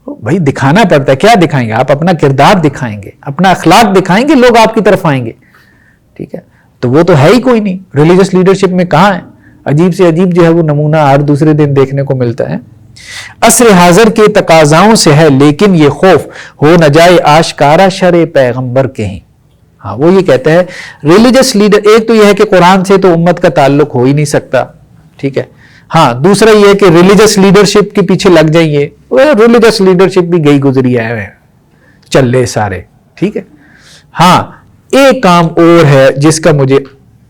بھائی دکھانا پڑتا ہے، کیا دکھائیں گے آپ؟ اپنا کردار دکھائیں گے، اپنا اخلاق دکھائیں گے، لوگ آپ کی طرف آئیں گے. ٹھیک ہے، تو وہ تو ہے ہی کوئی نہیں. ریلیجس لیڈرشپ میں کہاں ہے؟ عجیب سے عجیب جو ہے وہ نمونہ ہر دوسرے دن دیکھنے کو ملتا ہے. عصر حاضر کے تقاضاؤں سے ہے لیکن یہ خوف، ہو نہ جائے آشکارا شرع پیغمبر کہیں. ہاں، وہ یہ کہتا ہے ریلیجس لیڈر، ایک تو یہ ہے کہ قرآن سے تو امت کا تعلق ہو ہی نہیں سکتا. ٹھیک ہے، ہاں، دوسرا یہ ہے کہ ریلیجس لیڈرشپ کے پیچھے لگ جائیے. ریلیجس لیڈرشپ بھی گئی گزری ہے، چل لے سارے. ٹھیک ہے، ہاں، ایک کام اور ہے جس کا مجھے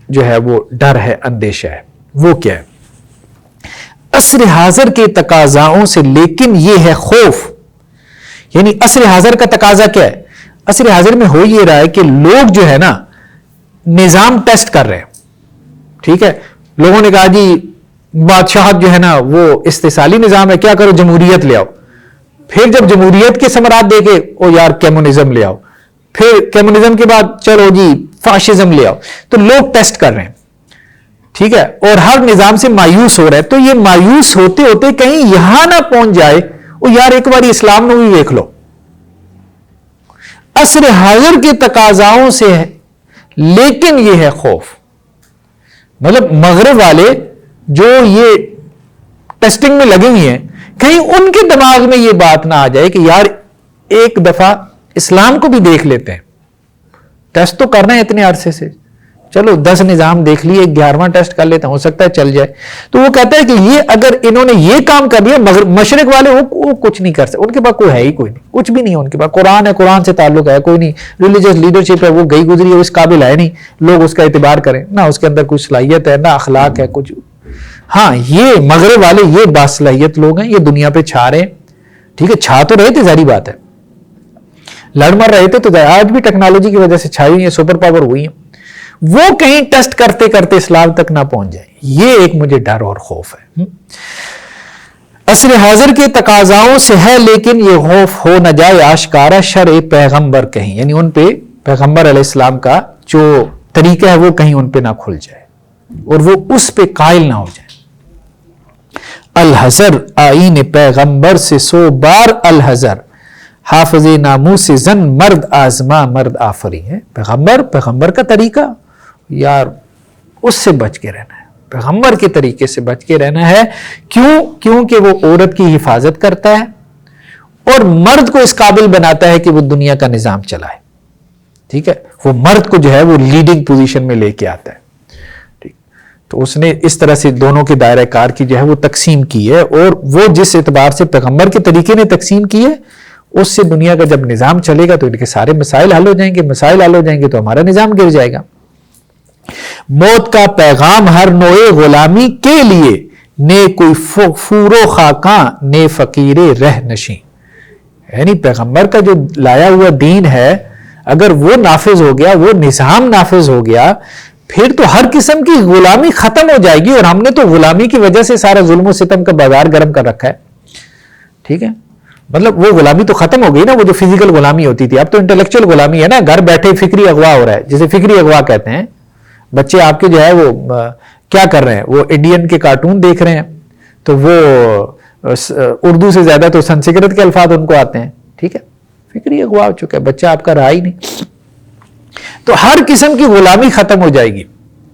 جو ہے وہ ڈر ہے، اندیشہ ہے. وہ کیا ہے؟ عصر حاضر کے تقاضاؤں سے لیکن یہ ہے خوف. یعنی عصر حاضر کا تقاضا کیا ہے؟ عصر حاضر میں ہو یہ رہا ہے کہ لوگ جو ہے نا نظام ٹیسٹ کر رہے ہیں. ٹھیک ہے، لوگوں نے کہا جی بادشاہت جو ہے نا وہ استحصالی نظام ہے، کیا کرو جمہوریت لے آؤ. پھر جب جمہوریت کے ثمرات دے کے او یار کمیونزم لے آؤ، پھر کمیونزم کے بعد چلو جی فاشزم لے آؤ. تو لوگ ٹیسٹ کر رہے ہیں. ٹھیک ہے، اور ہر نظام سے مایوس ہو رہا ہے. تو یہ مایوس ہوتے ہوتے کہیں یہاں نہ پہنچ جائے او یار ایک بار اسلام نے بھی دیکھ لو. عصر حاضر کے تقاضاؤں سے ہے لیکن یہ ہے خوف. مطلب مغرب والے جو یہ ٹیسٹنگ میں لگے ہوئے ہیں، کہیں ان کے دماغ میں یہ بات نہ آ جائے کہ یار ایک دفعہ اسلام کو بھی دیکھ لیتے ہیں. ٹیسٹ تو کرنا ہے اتنے عرصے سے، چلو 10 نظام دیکھ لیے، 11واں ٹیسٹ کر لیتے ہیں، ہو سکتا ہے چل جائے. تو وہ کہتا ہے کہ یہ اگر انہوں نے یہ کام کر لیا، مشرق والے وہ کچھ نہیں کر سکتے. ان کے پاس کوئی ہے ہی کوئی نہیں، کچھ بھی نہیں ہے ان کے پاس. قرآن ہے، قرآن سے تعلق ہے کوئی نہیں. ریلیجس لیڈرشپ ہے وہ گئی گزری ہے، اس قابل ہے نہیں لوگ اس کا اعتبار کریں. نہ اس کے اندر کوئی صلاحیت ہے، نہ اخلاق ہے کچھ. ہاں، یہ مغرب والے یہ باصلاحیت لوگ ہیں، یہ دنیا پہ چھا رہے ہیں. ٹھیک ہے، چھا تو رہے تھے، ظاہری بات ہے، لڑ مر رہے تھے. تو آج بھی ٹیکنالوجی کی وجہ سے چھائی ہوئی ہیں، سپر پاور ہوئی ہیں. وہ کہیں ٹیسٹ کرتے کرتے اسلام تک نہ پہنچ جائے، یہ ایک مجھے ڈر اور خوف ہے. عصر حاضر کے تقاضاؤں سے ہے لیکن یہ خوف، ہو نہ جائے آشکارا شرع پیغمبر کہیں. یعنی ان پہ پیغمبر علیہ السلام کا جو طریقہ ہے وہ کہیں ان پہ نہ کھل جائے اور وہ اس پہ قائل نہ ہو جائے. الحذر آئین پیغمبر سے 100 بار الحذر، حافظ ناموس سے زن مرد آزما مرد آفری. ہے پیغمبر کا طریقہ، یار اس سے بچ کے رہنا ہے، پیغمبر کے طریقے سے بچ کے رہنا ہے. کیونکہ وہ عورت کی حفاظت کرتا ہے اور مرد کو اس قابل بناتا ہے کہ وہ دنیا کا نظام چلائے. ٹھیک ہے، وہ مرد کو جو ہے وہ لیڈنگ پوزیشن میں لے کے آتا ہے. تو اس نے اس طرح سے دونوں کے دائرہ کار کی جو ہے وہ تقسیم کی ہے، اور وہ جس اعتبار سے پیغمبر کے طریقے نے تقسیم کی ہے اس سے دنیا کا جب نظام چلے گا تو ان کے سارے مسائل حل ہو جائیں گے. مسائل حل ہو جائیں گے تو ہمارا نظام گر جائے گا. موت کا پیغام ہر نوع غلامی کے لیے، نے کوئی فور و خاکاں نے فقیر رہ نشیں. یعنی پیغمبر کا جو لایا ہوا دین ہے اگر وہ نافذ ہو گیا، وہ نظام نافذ ہو گیا، پھر تو ہر قسم کی غلامی ختم ہو جائے گی. اور ہم نے تو غلامی کی وجہ سے سارا ظلم و ستم کا بازار گرم کر رکھا ہے. ٹھیک ہے، مطلب وہ غلامی تو ختم ہو گئی نا، وہ جو فزیکل غلامی ہوتی تھی. اب تو انٹلیکچوئل غلامی ہے نا، گھر بیٹھے فکری اغوا ہو رہا ہے، جسے فکری اغوا کہتے ہیں. بچے آپ کے جو ہے وہ کیا کر رہے ہیں، وہ انڈین کے کارٹون دیکھ رہے ہیں تو وہ اردو سے زیادہ تو سنسکرت کے الفاظ ان کو آتے ہیں. ٹھیک ہے، فکری اغوا ہو چکا ہے، بچہ آپ کا رہا ہی نہیں. تو ہر قسم کی غلامی ختم ہو جائے گی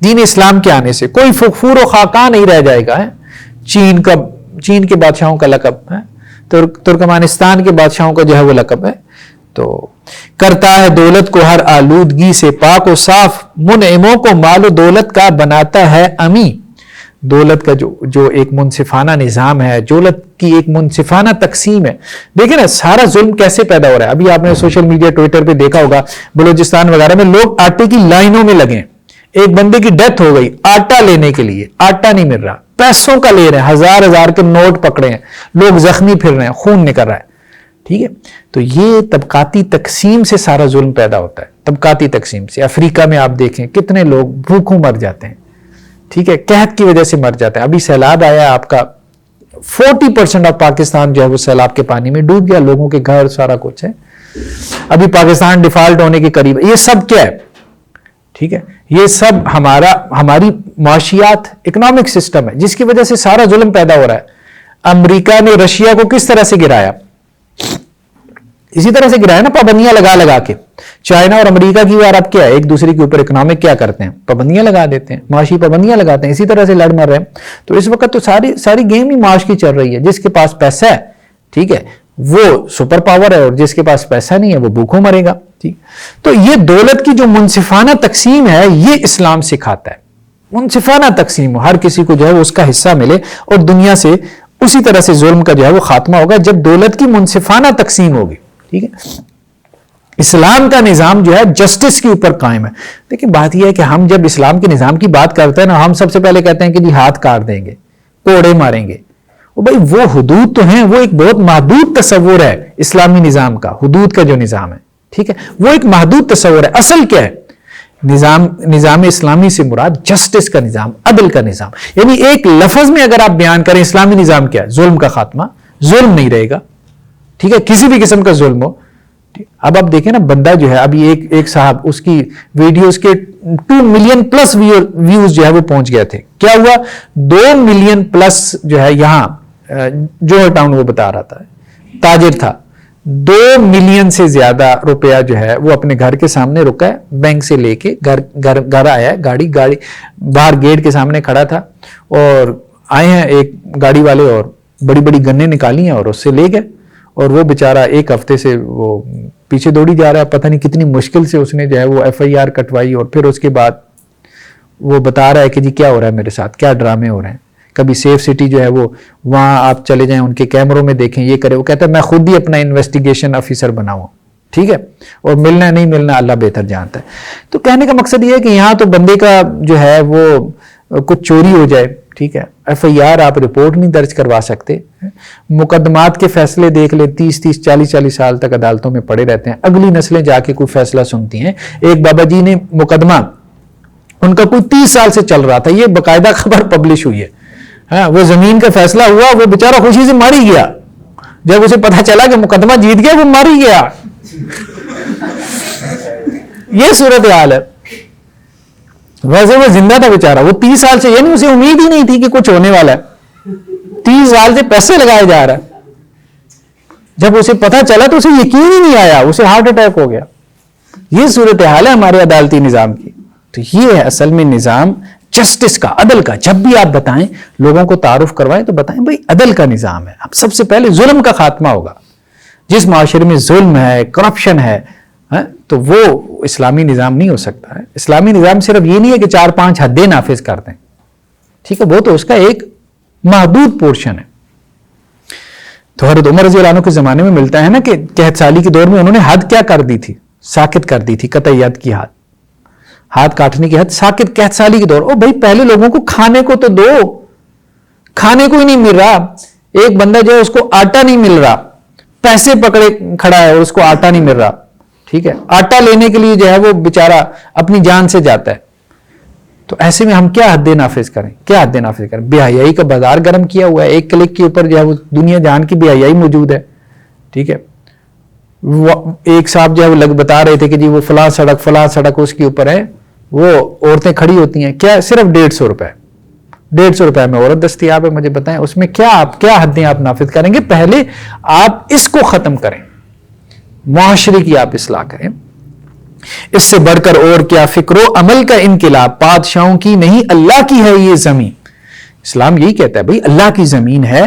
دین اسلام کے آنے سے. کوئی فخور و خاکاں نہیں رہ جائے گا. چین کے بادشاہوں کا لقب ہے، ترکمانستان کے بادشاہوں کا جو ہے وہ لقب ہے. تو کرتا ہے دولت کو ہر آلودگی سے پاک و صاف، منعموں کو مال و دولت کا بناتا ہے امی. دولت کا جو ایک منصفانہ نظام ہے، دولت کی ایک منصفانہ تقسیم ہے. دیکھیں نا سارا ظلم کیسے پیدا ہو رہا ہے. ابھی آپ نے سوشل میڈیا ٹویٹر پہ دیکھا ہوگا، بلوچستان وغیرہ میں لوگ آٹے کی لائنوں میں لگے ہیں. ایک بندے کی ڈیتھ ہو گئی، آٹا لینے کے لیے آٹا نہیں مل رہا، پیسوں کا لے رہے ہیں، ہزار کے نوٹ پکڑے ہیں، لوگ زخمی پھر رہے ہیں، خون نکل رہا ہے. ٹھیک ہے، تو یہ طبقاتی تقسیم سے سارا ظلم پیدا ہوتا ہے، طبقاتی تقسیم سے۔ افریقہ میں آپ دیکھیں کتنے لوگ بھوکوں مر جاتے ہیں، ٹھیک ہے، قحط کی وجہ سے مر جاتے ہیں۔ ابھی سیلاب آیا آپ کا 40% آف پاکستان جو ہے وہ سیلاب کے پانی میں ڈوب گیا، لوگوں کے گھر سارا کچھ ہے۔ ابھی پاکستان ڈیفالٹ ہونے کے قریب ہے۔ یہ سب کیا ہے؟ ٹھیک ہے، یہ سب ہماری معاشیات، اکنامک سسٹم ہے جس کی وجہ سے سارا ظلم پیدا ہو رہا ہے۔ امریکہ نے رشیا کو کس طرح سے گرایا؟ اسی طرح سے گرایا نا، پابندیاں لگا کے۔ چائنا اور امریکہ کی بار اب کیا ہے، ایک دوسرے کے اوپر اکنامک کیا کرتے ہیں، پابندیاں لگا دیتے ہیں، معاشی پابندیاں لگاتے ہیں، اسی طرح سے لڑ مر رہے ہیں۔ تو اس وقت تو ساری گیم ہی معاش کی چل رہی ہے۔ جس کے پاس پیسہ ہے، ٹھیک ہے، وہ سپر پاور ہے، اور جس کے پاس پیسہ نہیں ہے وہ بھوکوں مرے گا۔ ٹھیک، تو یہ دولت کی جو منصفانہ تقسیم ہے یہ اسلام سکھاتا ہے۔ منصفانہ تقسیم، ہر کسی کو جو ہے وہ اس کا حصہ ملے، اور دنیا سے اسی طرح سے ظلم کا جو ہے وہ خاتمہ ہوگا جب دولت کی منصفانہ تقسیم ہوگی۔ ٹھیک ہے، اسلام کا نظام جو ہے جسٹس کے اوپر قائم ہے۔ دیکھیں بات یہ ہے کہ ہم جب اسلام کے نظام کی بات کرتے ہیں نا، ہم سب سے پہلے کہتے ہیں کہ جی ہاتھ کاٹ دیں گے، کوڑے ماریں گے۔ بھائی وہ حدود تو ہیں، وہ ایک بہت محدود تصور ہے اسلامی نظام کا، حدود کا جو نظام ہے، ٹھیک ہے، وہ ایک محدود تصور ہے۔ اصل کیا ہے؟ نظام اسلامی سے مراد جسٹس کا نظام، عدل کا نظام۔ یعنی ایک لفظ میں اگر آپ بیان کریں اسلامی نظام کیا ہے، ظلم کا خاتمہ، ظلم نہیں رہے گا، ٹھیک ہے، کسی بھی قسم کا ظلم ہو۔ اب آپ دیکھیں نا، بندہ جو ہے ابھی ایک صاحب، اس کی ویڈیوز کے 2 ملین پلس ویوز جو ہے وہ پہنچ گئے تھے۔ کیا ہوا؟ 2 ملین پلس جو ہے یہاں جوہر ٹاؤن، وہ بتا رہا تھا، تاجر تھا، 2 ملین سے زیادہ روپیہ جو ہے وہ اپنے گھر کے سامنے رکا ہے، بینک سے لے کے گھر آیا ہے، گاڑی باہر گیٹ کے سامنے کھڑا تھا، اور آئے ہیں ایک گاڑی والے اور بڑی بڑی گنے نکالی ہیں اور اس سے لے گئے، اور وہ بیچارہ 1 ہفتے سے وہ پیچھے دوڑی جا رہا ہے۔ پتہ نہیں کتنی مشکل سے اس نے جو ہے وہ FIR کٹوائی، اور پھر اس کے بعد وہ بتا رہا ہے کہ جی کیا ہو رہا ہے میرے ساتھ، کیا ڈرامے ہو رہے ہیں۔ کبھی سیف سٹی جو ہے وہ وہاں آپ چلے جائیں، ان کے کیمروں میں دیکھیں، یہ کرے، وہ کہتا ہے میں خود ہی اپنا انویسٹیگیشن آفیسر بناؤں، ٹھیک ہے، اور ملنا نہیں ملنا اللہ بہتر جانتا ہے۔ تو کہنے کا مقصد یہ ہے کہ یہاں تو بندے کا جو ہے وہ کچھ چوری ہو جائے، ٹھیک ہے، FIR آپ رپورٹ نہیں درج کروا سکتے، مقدمات کے فیصلے دیکھ لیں، 30 40 سال تک عدالتوں میں پڑے رہتے ہیں، اگلی نسلیں جا کے کوئی فیصلہ سنتی ہیں۔ ایک بابا جی نے مقدمہ ان کا کوئی 30 سال سے چل رہا تھا، یہ باقاعدہ خبر پبلش ہوئی ہے، ہاں، وہ زمین کا فیصلہ ہوا، وہ بیچارہ خوشی سے مر ہی گیا، جب اسے پتا چلا کہ مقدمہ جیت گیا وہ مر ہی گیا۔ یہ صورتحال ہے۔ ویسے وہ زندہ تھا بیچارہ، وہ 30 سال سے، یعنی اسے امید ہی نہیں تھی کہ کچھ ہونے والا ہے، 30 سال سے پیسے لگائے جا رہا ہے، جب اسے پتا چلا تو اسے یقین ہی نہیں آیا، اسے ہارٹ اٹیک ہو گیا۔ یہ صورتحال ہے ہمارے عدالتی نظام کی۔ تو یہ ہے اصل میں نظام جسٹس کا، عدل کا۔ جب بھی آپ بتائیں، لوگوں کو تعارف کروائیں تو بتائیں بھائی عدل کا نظام ہے۔ اب سب سے پہلے ظلم کا خاتمہ ہوگا۔ جس معاشرے میں ظلم ہے، کرپشن ہے، تو وہ اسلامی نظام نہیں ہو سکتا ہے۔ اسلامی نظام صرف یہ نہیں ہے کہ 4-5 حدیں نافذ کر دیں، ٹھیک ہے، وہ تو اس کا ایک محدود پورشن ہے۔ تو حضرت عمر رضی اللہ عنہ کے زمانے میں ملتا ہے نا کہ قحط سالی کے دور میں انہوں نے حد کیا کر دی تھی، ساکت کر دی تھی، قطعی ید کی حد، ہاتھ کاٹنے کی حد ساکت، قحط سالی کے دور۔ او بھائی پہلے لوگوں کو کھانے کو تو دو، کھانے کو ہی نہیں مل رہا، ایک بندہ جو ہے اس کو آٹا نہیں مل رہا، پیسے پکڑے کھڑا ہے اور اس کو آٹا نہیں مل رہا، ٹھیک ہے، آٹا لینے کے لیے جو ہے وہ بیچارہ اپنی جان سے جاتا ہے۔ تو ایسے میں ہم کیا حدیں نافذ کریں، کیا حدیں نافذ کریں؟ بے حیائی کا بازار گرم کیا ہوا ہے، ایک کلک کے اوپر جو ہے وہ دنیا جہان کی بے حیائی موجود ہے، ٹھیک ہے۔ ایک صاحب جو ہے وہ بتا رہے تھے کہ جی وہ فلاں سڑک اس کے اوپر ہے، وہ عورتیں کھڑی ہوتی ہیں، کیا صرف 150 روپے، 150 روپے میں عورت دستیاب ہے، مجھے بتائیں اس میں کیا حدیں آپ نافذ کریں گے؟ پہلے آپ اس کو ختم کریں، معاشرے کی آپ اصلاح کریں۔ اس سے بڑھ کر اور کیا فکر و عمل کا انقلاب، بادشاہوں کی نہیں اللہ کی ہے یہ زمین۔ اسلام یہی کہتا ہے بھائی اللہ کی زمین ہے،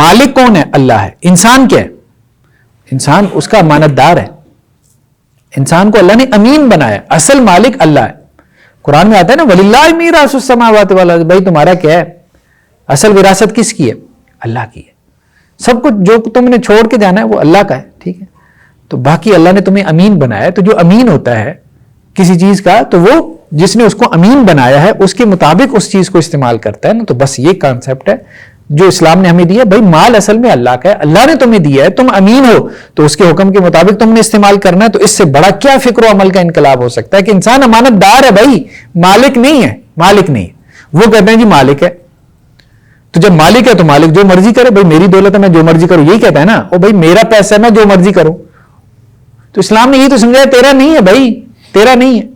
مالک کون ہے؟ اللہ ہے۔ انسان کیا ہے؟ انسان اس کا امانت دار ہے، انسان کو اللہ نے امین بنایا، اصل مالک اللہ ہے۔ قرآن میں آتا ہے نا وَلِلَّهِ مِيرَاثُ السَّمَاوَاتِ وَالْأَرْضِ، بھائی تمہارا کیا ہے؟ اصل وراثت کس کی ہے؟ اللہ کی ہے۔ سب کچھ جو تم نے چھوڑ کے جانا ہے وہ اللہ کا ہے، ٹھیک ہے۔ تو باقی اللہ نے تمہیں امین بنایا ہے، تو جو امین ہوتا ہے کسی چیز کا، تو وہ جس نے اس کو امین بنایا ہے اس کے مطابق اس چیز کو استعمال کرتا ہے نا۔ تو بس یہ کانسیپٹ ہے جو اسلام نے ہمیں دیا. بھائی مال اصل میں اللہ کا ہے, اللہ نے تمہیں دیا ہے, تم امین ہو تو اس کے حکم کے مطابق تم نے استعمال کرنا ہے. تو اس سے بڑا کیا فکر و عمل کا انقلاب ہو سکتا ہے کہ انسان امانت دار ہے بھائی, مالک نہیں ہے, مالک نہیں ہے. وہ کہتے ہیں جی مالک ہے, تو جب مالک ہے تو مالک جو مرضی کرے. بھائی میری دولت ہے میں جو مرضی کروں, یہی کہتا ہے نا. او بھائی میرا پیسہ ہے میں جو مرضی کروں. تو اسلام نے یہ تو سمجھایا تیرا نہیں ہے بھائی, تیرا نہیں ہے,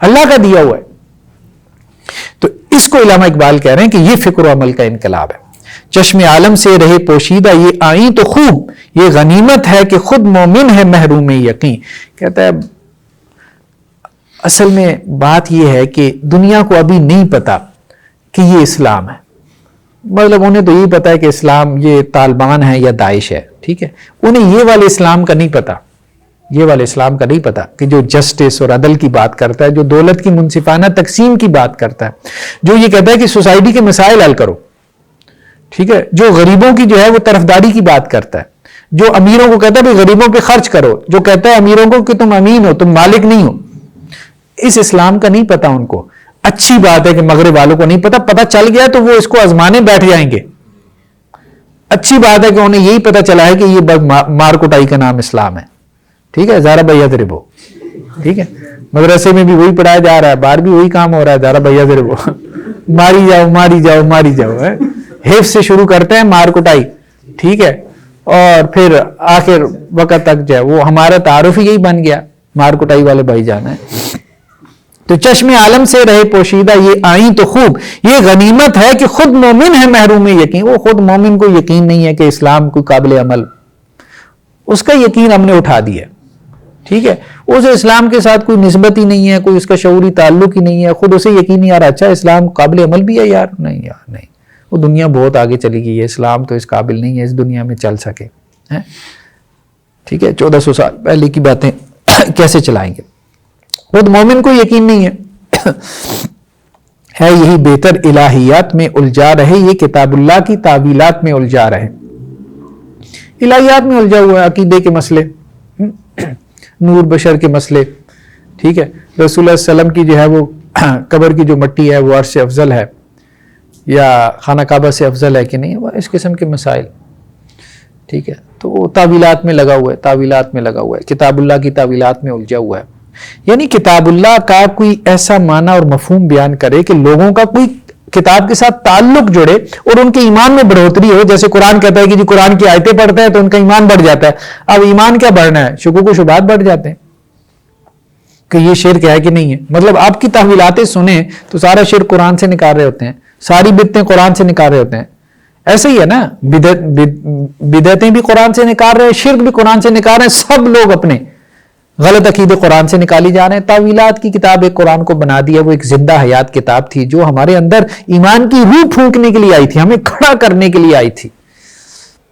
اللہ کا دیا ہوا ہے. تو اس کو علامہ اقبال کہہ رہے ہیں کہ یہ فکر و عمل کا انقلاب ہے. چشم عالم سے رہے پوشیدہ یہ آئیں تو خوب, یہ غنیمت ہے کہ خود مومن ہے محروم یقین. کہتا ہے اصل میں بات یہ ہے کہ دنیا کو ابھی نہیں پتا کہ یہ اسلام ہے. مطلب انہیں تو یہی پتا ہے کہ اسلام یہ طالبان ہے یا داعش ہے, ٹھیک ہے. انہیں یہ والے اسلام کا نہیں پتا, یہ والے اسلام کا نہیں پتا کہ جو جسٹس اور عدل کی بات کرتا ہے, جو دولت کی منصفانہ تقسیم کی بات کرتا ہے, جو یہ کہتا ہے کہ سوسائٹی کے مسائل حل کرو, ٹھیک ہے, جو غریبوں کی جو ہے وہ طرفداری کی بات کرتا ہے, جو امیروں کو کہتا ہے کہ غریبوں پہ خرچ کرو, جو کہتا ہے امیروں کو کہ تم امین ہو, تم مالک نہیں ہو. اس اسلام کا نہیں پتا ان کو. اچھی بات ہے کہ مغرب والوں کو نہیں پتا, پتا چل گیا تو وہ اس کو آزمانے بیٹھ جائیں گے. اچھی بات ہے کہ انہیں یہی پتا چلا ہے کہ یہ مار کٹائی کا نام اسلام ہے, ٹھیک ہے. زارا بھیا ضربو, ٹھیک ہے, مدرسے میں بھی وہی پڑھایا جا رہا ہے, باہر بھی وہی کام ہو رہا ہے. زارا بھیا ضربو, ماری جاؤ ماری جاؤ ماری جاؤ. حفظ سے شروع کرتے ہیں مار کٹائی, ٹھیک ہے, اور پھر آخر وقت تک جو ہے وہ ہمارا تعارف ہی یہی بن گیا, مار کٹائی والے بھائی جانا ہے. تو چشم عالم سے رہے پوشیدہ یہ آئیں تو خوب, یہ غنیمت ہے کہ خود مومن ہے محروم یقین. وہ خود مومن کو یقین نہیں ہے کہ اسلام کوئی قابل عمل, اس کا یقین ہم نے اٹھا دیا, ٹھیک ہے. اسے اسلام کے ساتھ کوئی نسبت ہی نہیں ہے, کوئی اس کا شعوری تعلق ہی نہیں ہے. خود اسے یقین نہیں آ رہا اچھا اسلام قابل عمل بھی ہے یار, نہیں یار نہیں, وہ دنیا بہت آگے چلی گئی ہے, اسلام تو اس قابل نہیں ہے اس دنیا میں چل سکے, ٹھیک ہے. 1400 سال پہلے کی باتیں کیسے چلائیں گے. خود مومن کو یقین نہیں ہے. ہے یہی بہتر الہیات میں الجھا رہے, یہ کتاب اللہ کی تعویلات میں الجھا رہے. الہیات میں الجھا ہوا ہے, عقیدے کے مسئلے, نور بشر کے مسئلے, ٹھیک ہے. رسول اللہ صلی اللہ علیہ وسلم کی جو ہے وہ قبر کی جو مٹی ہے وہ عرش سے افضل ہے یا خانہ کعبہ سے افضل ہے کہ نہیں, وہ اس قسم کے مسائل, ٹھیک ہے. تو وہ تعویلات میں لگا ہوا ہے, تعویلات میں لگا ہوا ہے, کتاب اللہ کی تعویلات میں الجھا ہوا ہے. یعنی کتاب اللہ کا کوئی ایسا معنی اور مفہوم بیان کرے کہ لوگوں کا کوئی کتاب کے ساتھ تعلق جڑے اور ان کے ایمان میں بڑھوتری ہو. جیسے قرآن کہتا ہے کہ جی قرآن کی آیتیں پڑھتے ہیں تو ان کا ایمان بڑھ جاتا ہے. اب ایمان کیا بڑھنا ہے, شکوک و شبہات بڑھ جاتے ہیں کہ یہ شرک ہے کہ نہیں ہے. مطلب آپ کی تحویلاتیں سنیں تو سارا شرک قرآن سے نکال رہے ہوتے ہیں, ساری بدعتیں قرآن سے نکال رہے ہوتے ہیں. ایسے ہی ہے نا, بدعتیں بھی قرآن سے نکال رہے ہیں, شرک بھی قرآن سے نکال رہے ہیں. سب لوگ اپنے غلط عقیدے قرآن سے نکالی جا رہے ہیں. تعویلات کی کتاب ایک قرآن کو بنا دیا, وہ ایک زندہ حیات کتاب تھی جو ہمارے اندر ایمان کی روح پھونکنے کے لیے آئی تھی, ہمیں کھڑا کرنے کے لیے آئی تھی.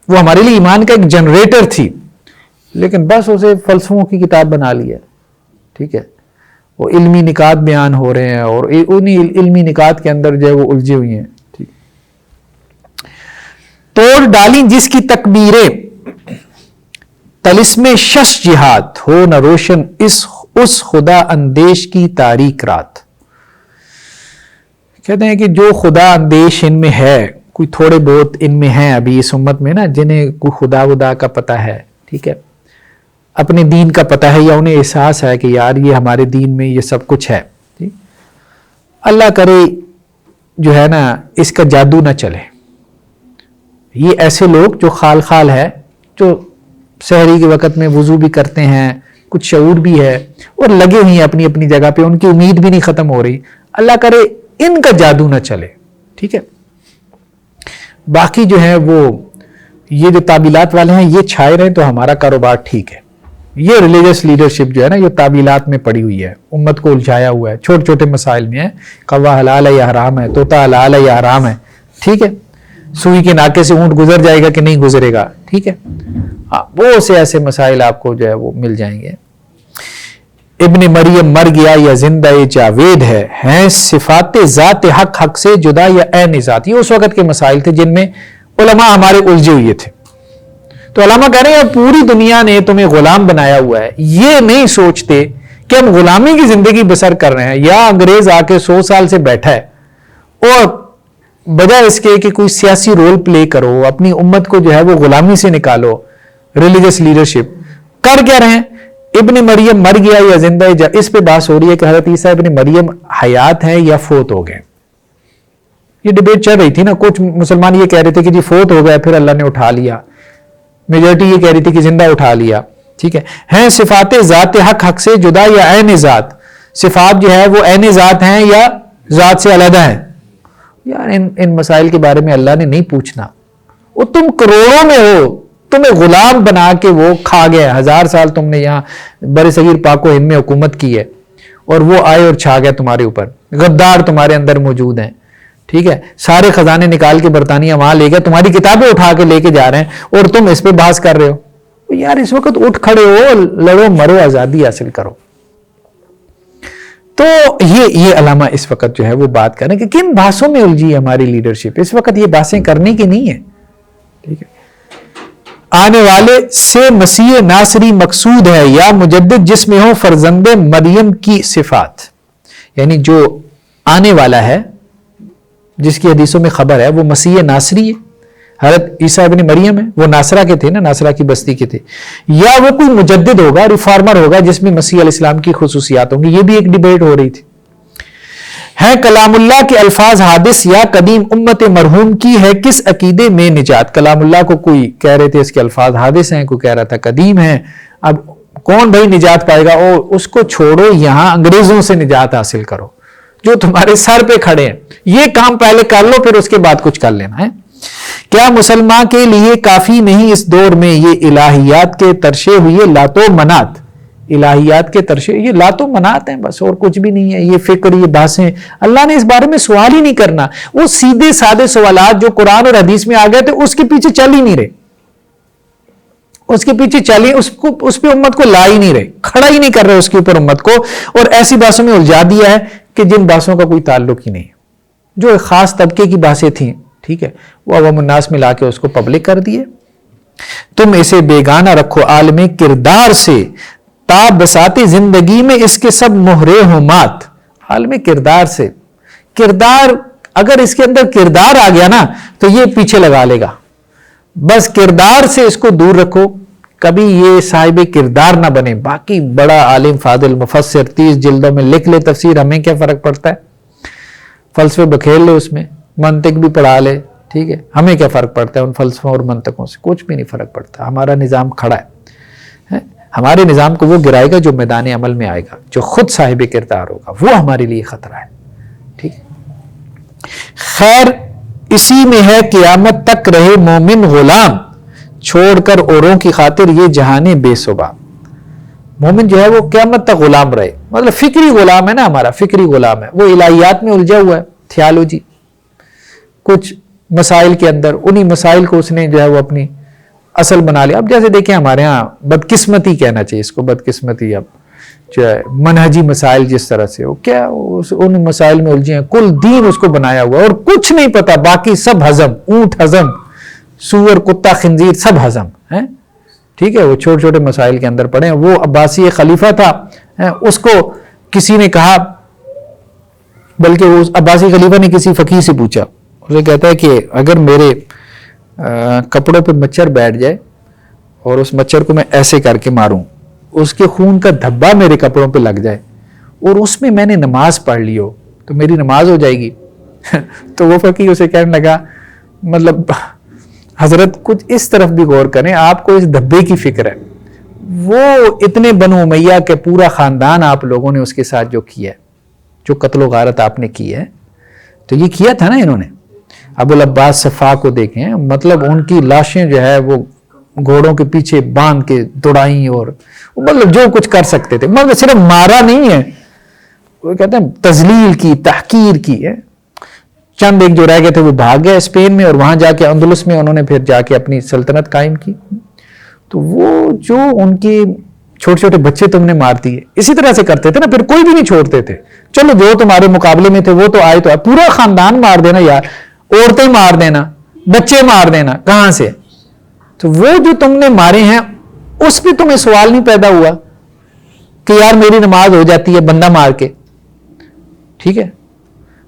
وہ ہمارے لیے ایمان کا ایک جنریٹر تھی, لیکن بس اسے فلسفوں کی کتاب بنا لیا, ٹھیک ہے. وہ علمی نکات بیان ہو رہے ہیں اور انہی علمی نکات کے اندر جو ہے وہ الجھے ہوئی ہیں. ٹھیک, توڑ ڈالی جس کی تکبیریں طلسم شش جہاد, ہو نہ روشن اس خدا اندیش کی تاریک رات. کہتے ہیں کہ جو خدا اندیش ان میں ہے, کوئی تھوڑے بہت ان میں ہیں ابھی اس امت میں نا, جنہیں کوئی خدا ودا کا پتہ ہے, ٹھیک ہے, اپنے دین کا پتہ ہے, یا انہیں احساس ہے کہ یار یہ ہمارے دین میں یہ سب کچھ ہے. ٹھیک, اللہ کرے جو ہے نا اس کا جادو نہ چلے. یہ ایسے لوگ جو خال خال ہے, جو سحری کے وقت میں وضو بھی کرتے ہیں, کچھ شعور بھی ہے اور لگے ہوئے ہیں اپنی اپنی جگہ پہ, ان کی امید بھی نہیں ختم ہو رہی. اللہ کرے ان کا جادو نہ چلے. ٹھیک ہے, باقی جو ہے وہ یہ جو تعبیلات والے ہیں یہ چھائے رہے تو ہمارا کاروبار ٹھیک ہے. یہ ریلیجس لیڈرشپ جو ہے نا یہ تعبیلات میں پڑی ہوئی ہے, امت کو الجھایا ہوا ہے, چھوٹے چھوٹے مسائل میں ہے, قوا حلال ہے یا حرام ہے, طوطا حلال ہے یا حرام ہے. ٹھیک ہے, سوئی کے ناکے سے اونٹ گزر جائے گا کہ نہیں گزرے گا. ٹھیک ہے, وہ سے ایسے مسائل آپ کو جو ہے وہ مل جائیں گے. ابن مریم مر گیا یا زندہ جاوید ہے, ہیں صفات ذات حق حق سے جدا یا عین ذات. یہ اس وقت کے مسائل تھے جن میں علماء ہمارے الجھے ہوئے تھے. تو علماء کہہ رہے ہیں پوری دنیا نے تمہیں غلام بنایا ہوا ہے, یہ نہیں سوچتے کہ ہم غلامی کی زندگی بسر کر رہے ہیں, یا انگریز آ کے 100 سال سے بیٹھا ہے اور بجائے اس کے کہ کوئی سیاسی رول پلے کرو، اپنی امت کو جو ہے وہ غلامی سے نکالو، ریلیجس لیڈرشپ کر کیا رہے ہیں؟ ابن مریم مر گیا یا زندہ ہے؟ اس پہ بحث ہو رہی ہے کہ حضرت عیسیٰ ابن مریم حیات ہیں یا فوت ہو گئے. یہ ڈیبیٹ چل رہی تھی نا. کچھ مسلمان یہ کہہ رہے تھے کہ جی فوت ہو گیا پھر اللہ نے اٹھا لیا، میجورٹی یہ کہہ رہی تھی کہ زندہ اٹھا لیا. ٹھیک ہے. ہیں صفات ذات حق سے جدا یا عین ذات؟ صفات جو ہے وہ عین ذات ہیں یا ذات سے علیحدہ ہیں؟ یار ان مسائل کے بارے میں اللہ نے نہیں پوچھنا. وہ تم کروڑوں میں ہو، تمہیں غلام بنا کے وہ کھا گئے. 1000 سال تم نے یہاں بر صغیر پاک و ہند میں حکومت کی ہے اور وہ آئے اور چھا گیا تمہارے اوپر. غدار تمہارے اندر موجود ہیں. ٹھیک ہے. سارے خزانے نکال کے برطانیہ وہاں لے گئے، تمہاری کتابیں اٹھا کے لے کے جا رہے ہیں اور تم اس پہ بحث کر رہے ہو. یار اس وقت اٹھ کھڑے ہو، لڑو مرو، آزادی حاصل کرو. تو یہ علامہ اس وقت جو ہے وہ بات کریں کہ کن بحثوں میں الجھی ہے ہماری لیڈرشپ. اس وقت یہ بحثیں کرنے کی نہیں ہے. ٹھیک ہے. آنے والے سے مسیح ناصری مقصود ہے یا مجدد جس میں ہو فرزند مریم کی صفات؟ یعنی جو آنے والا ہے جس کی حدیثوں میں خبر ہے وہ مسیح ناصری ہے، حضرت عیسیٰ ابن مریم ہے، وہ ناصرہ کے تھے نا، ناصرہ کی بستی کے تھے، یا وہ کوئی مجدد ہوگا، ریفارمر ہوگا جس میں مسیح علیہ السلام کی خصوصیات ہوں گی. یہ بھی ایک ڈیبیٹ ہو رہی تھی. ہے کلام اللہ کے الفاظ حادث یا قدیم؟ امت مرحوم کی ہے کس عقیدے میں نجات؟ کلام اللہ کو کوئی کہہ رہے تھے اس کے الفاظ حادث ہیں، کوئی کہہ رہا تھا قدیم ہیں. اب کون بھائی نجات پائے گا؟ اس کو چھوڑو، یہاں انگریزوں سے نجات حاصل کرو جو تمہارے سر پہ کھڑے ہیں. یہ کام پہلے کر لو پھر اس کے بعد کچھ کر لینا ہے. کیا مسلمان کے لیے کافی نہیں اس دور میں یہ الہیات کے ترشے ہوئے لات و منات؟ الہیات کے ترشے یہ لات و منات ہیں بس، اور کچھ بھی نہیں ہے. یہ فکر، یہ بحثیں، اللہ نے اس بارے میں سوال ہی نہیں کرنا. وہ سیدھے سادے سوالات جو قرآن اور حدیث میں آ گئے تھے اس کے پیچھے چل ہی نہیں رہے، اس کے پیچھے چلی، اس پہ امت کو لا ہی نہیں رہے، کھڑا ہی نہیں کر رہے اس کے اوپر امت کو، اور ایسی باتوں میں الجھا دیا ہے کہ جن باتوں کا کوئی تعلق ہی نہیں ہے. جو ایک خاص طبقے کی باتیں تھیں، ٹھیک ہے، وہ عوام الناس میں لا کے اس کو پبلک کر دیے. تم اسے بیگانہ رکھو عالم کردار سے، تا بساتی زندگی میں اس کے سب مہرے ہمات. عالم کردار سے، کردار اگر اس کے اندر کردار آ گیا نا تو یہ پیچھے لگا لے گا. بس کردار سے اس کو دور رکھو، کبھی یہ صاحب کردار نہ بنے. باقی بڑا عالم فاضل مفسر 30 جلدوں میں لکھ لے تفسیر، ہمیں کیا فرق پڑتا ہے؟ فلسفے بکھیر لے، اس میں منطق بھی پڑھا لے، ٹھیک ہے، ہمیں کیا فرق پڑتا ہے ان فلسفوں اور منطقوں سے؟ کچھ بھی نہیں فرق پڑتا. ہمارا نظام کھڑا ہے. ہمارے نظام کو وہ گرائے گا جو میدان عمل میں آئے گا، جو خود صاحب کردار ہوگا، وہ ہمارے لیے خطرہ ہے. ٹھیک ہے. خیر اسی میں ہے قیامت تک رہے مومن غلام، چھوڑ کر اوروں کی خاطر یہ جہانے بے صبح. مومن جو ہے وہ قیامت تک غلام رہے، مطلب فکری غلام ہے نا، ہمارا فکری غلام ہے. وہ الہیات میں الجھا ہوا ہے، تھیالوجی، کچھ مسائل کے اندر، انہی مسائل کو اس نے جو ہے وہ اپنی اصل بنا لیا. اب جیسے دیکھیں ہمارے ہاں بدقسمتی کہنا چاہیے اس کو، بدقسمتی. اب جو ہے منہجی مسائل جس طرح سے ہو، کیا ان مسائل میں الجھے ہیں، کل دین اس کو بنایا ہوا اور کچھ نہیں پتا، باقی سب ہضم، اونٹ ہضم، سور کتا خنزیر سب ہضم ہے. ٹھیک ہے. وہ چھوٹے چھوٹے مسائل کے اندر پڑے ہیں. وہ عباسی خلیفہ تھا، اس کو کسی نے کہا، بلکہ وہ عباسی خلیفہ نے کسی فقیہ سے پوچھا، اسے کہتا ہے کہ اگر میرے کپڑوں پہ مچھر بیٹھ جائے اور اس مچھر کو میں ایسے کر کے ماروں، اس کے خون کا دھبا میرے کپڑوں پہ لگ جائے اور اس میں نے نماز پڑھ لی ہو تو میری نماز ہو جائے گی. تو وہ فقیہ اسے کہنے لگا، مطلب حضرت کچھ اس طرف بھی غور کریں، آپ کو اس دھبے کی فکر ہے. وہ اتنے بنو امیہ کے پورا خاندان آپ لوگوں نے اس کے ساتھ جو کیا ہے، جو قتل و غارت آپ نے کی ہے، تو یہ کیا تھا نا انہوں نے. ابو العباس صفا کو دیکھیں، مطلب ان کی لاشیں جو ہے وہ گھوڑوں کے پیچھے باندھ کے دوڑائیں، اور مطلب جو کچھ کر سکتے تھے، مطلب صرف مارا نہیں ہے، وہ کہتے ہیں تذلیل کی، تحقیر کی ہے. چند ایک جو رہ گئے تھے وہ بھاگ گئے اسپین میں، اور وہاں جا کے اندلس میں انہوں نے پھر جا کے اپنی سلطنت قائم کی. تو وہ جو ان کے چھوٹے چھوٹے بچے تم نے مار دیے، اسی طرح سے کرتے تھے نا، پھر کوئی بھی نہیں چھوڑتے تھے. چلو جو تمہارے مقابلے میں تھے وہ تو آئے، تو آئے، پورا خاندان مار دینا یار، عورتیں مار دینا، بچے مار دینا، کہاں سے؟ تو وہ جو تم نے مارے ہیں اس پہ تمہیں سوال نہیں پیدا ہوا کہ یار میری نماز ہو جاتی ہے بندہ مار کے. ٹھیک ہے.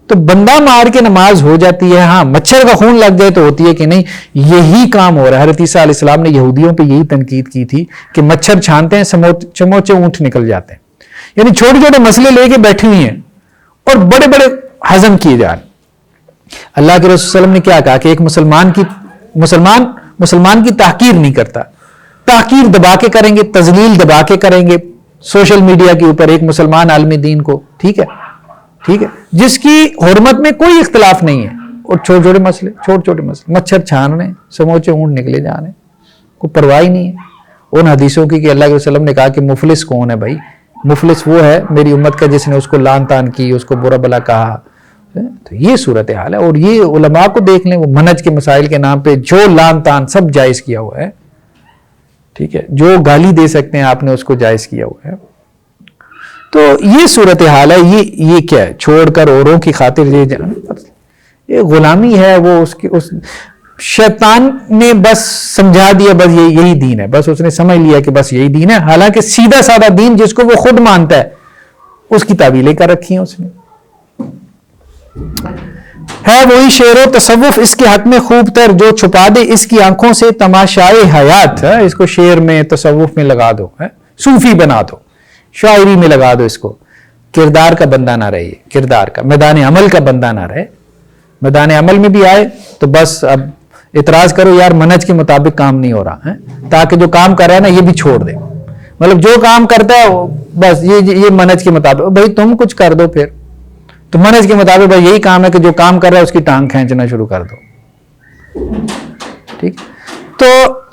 تو بندہ مار کے نماز ہو جاتی ہے، ہاں مچھر کا خون لگ جائے تو ہوتی ہے کہ نہیں. یہی کام ہو رہا ہے. حضرت عیسیٰ علیہ السلام نے یہودیوں پہ یہی تنقید کی تھی کہ مچھر چھانتے ہیں چموچے اونٹ نکل جاتے ہیں. یعنی چھوٹے چھوٹے مسئلے لے کے بیٹھی ہوئی ہیں اور بڑے بڑے ہضم کیے جا رہے ہیں. اللہ کے رسول صلی اللہ علیہ وسلم نے کیا کہا کہ ایک مسلمان کی تحقیر نہیں کرتا. تحقیر دبا کے کریں گے، تذلیل دبا کے کریں گے سوشل میڈیا کے اوپر ایک مسلمان عالم دین کو. ٹھیک ہے جس کی حرمت میں کوئی اختلاف نہیں ہے، اور چھوٹے چھوٹے مسئلے مچھر چھان رہے ہیں، سموچے اونٹ نکلے جا رہے ہیں، کوئی پرواہ ہی نہیں ہے ان حدیثوں کی کہ اللہ کے وسلم نے کہا کہ مفلس کون ہے بھائی؟ مفلس وہ ہے میری امت کا جس نے اس کو لان تان کی، اس کو برا بلا کہا. تو یہ صورتحال ہے. اور یہ علماء کو دیکھ لیں، وہ منہج کے مسائل کے نام پہ جو لان تان سب جائز کیا ہوا ہے. ٹھیک ہے، جو گالی دے سکتے ہیں آپ نے اس کو جائز کیا ہوا ہے. تو یہ صورتحال ہے. یہ کیا ہے؟ چھوڑ کر اوروں کی خاطر یہ غلامی ہے. وہ اس شیطان نے بس سمجھا دیا بس یہی دین ہے، بس اس نے سمجھ لیا کہ بس یہی دین ہے. حالانکہ سیدھا سادہ دین جس کو وہ خود مانتا ہے اس کی تعویلیں کر رکھی ہیں اس نے. ہے وہی شعر و تصوف اس کے حق میں خوب تر، جو چھپا دے اس کی آنکھوں سے تماشائے حیات. اس کو شعر میں تصوف میں لگا دو، صوفی بنا دو، شاعری میں لگا دو. اس کو کردار کا بندہ نہ رہے، کردار کا میدان عمل کا بندہ نہ رہے. میدان عمل میں بھی آئے تو بس اب اعتراض کرو یار منہج کے مطابق کام نہیں ہو رہا ہے، تاکہ جو کام کر رہا ہے نا یہ بھی چھوڑ دے. مطلب جو کام کرتا ہے بس یہ منہج کے مطابق. بھائی تم کچھ کر دو، پھر تو منہج کے مطابق بھائی یہی کام ہے کہ جو کام کر رہا ہے اس کی ٹانگ کھینچنا شروع کر دو. ٹھیک، تو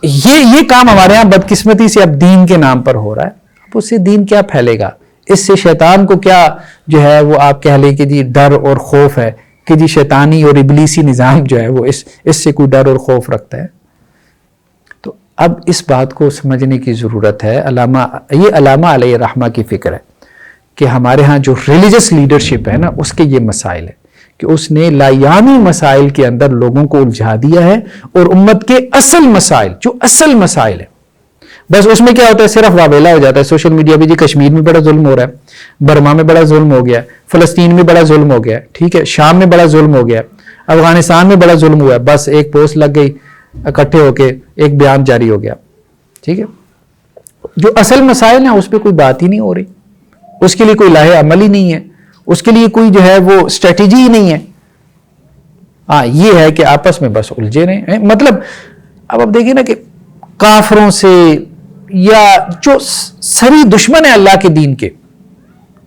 یہ کام ہمارے ہاں بدقسمتی سے اب دین کے نام پر ہو رہا ہے. اب اس سے دین کیا پھیلے گا؟ اس سے شیطان کو کیا جو ہے وہ آپ کہہ لیں کہ جی ڈر اور خوف ہے کہ جی شیطانی اور ابلیسی نظام جو ہے وہ اس سے کوئی ڈر اور خوف رکھتا ہے. تو اب اس بات کو سمجھنے کی ضرورت ہے. یہ علامہ علیہ الرحمہ کی فکر ہے کہ ہمارے ہاں جو ریلیجس لیڈرشپ ہے نا اس کے یہ مسائل ہے کہ اس نے لایانی مسائل کے اندر لوگوں کو الجھا دیا ہے، اور امت کے اصل مسائل جو اصل مسائل ہیں بس اس میں کیا ہوتا ہے صرف واویلا ہو جاتا ہے. سوشل میڈیا پہ جی کشمیر میں بڑا ظلم ہو رہا ہے، برما میں بڑا ظلم ہو گیا، فلسطین میں بڑا ظلم ہو گیا، ٹھیک ہے، شام میں بڑا ظلم ہو گیا، افغانستان میں بڑا ظلم ہوا ہے. بس ایک پوسٹ لگ گئی، اکٹھے ہو کے ایک بیان جاری ہو گیا. ٹھیک ہے، جو اصل مسائل ہیں اس پہ کوئی بات ہی نہیں ہو رہی، اس کے لیے کوئی لاہے عمل ہی نہیں ہے، اس کے لیے کوئی جو ہے وہ اسٹریٹجی ہی نہیں ہے. ہاں یہ ہے کہ آپس میں بس الجھے رہے. مطلب اب آپ دیکھیں نا کہ کافروں سے یا جو سری دشمن ہے اللہ کے دین کے،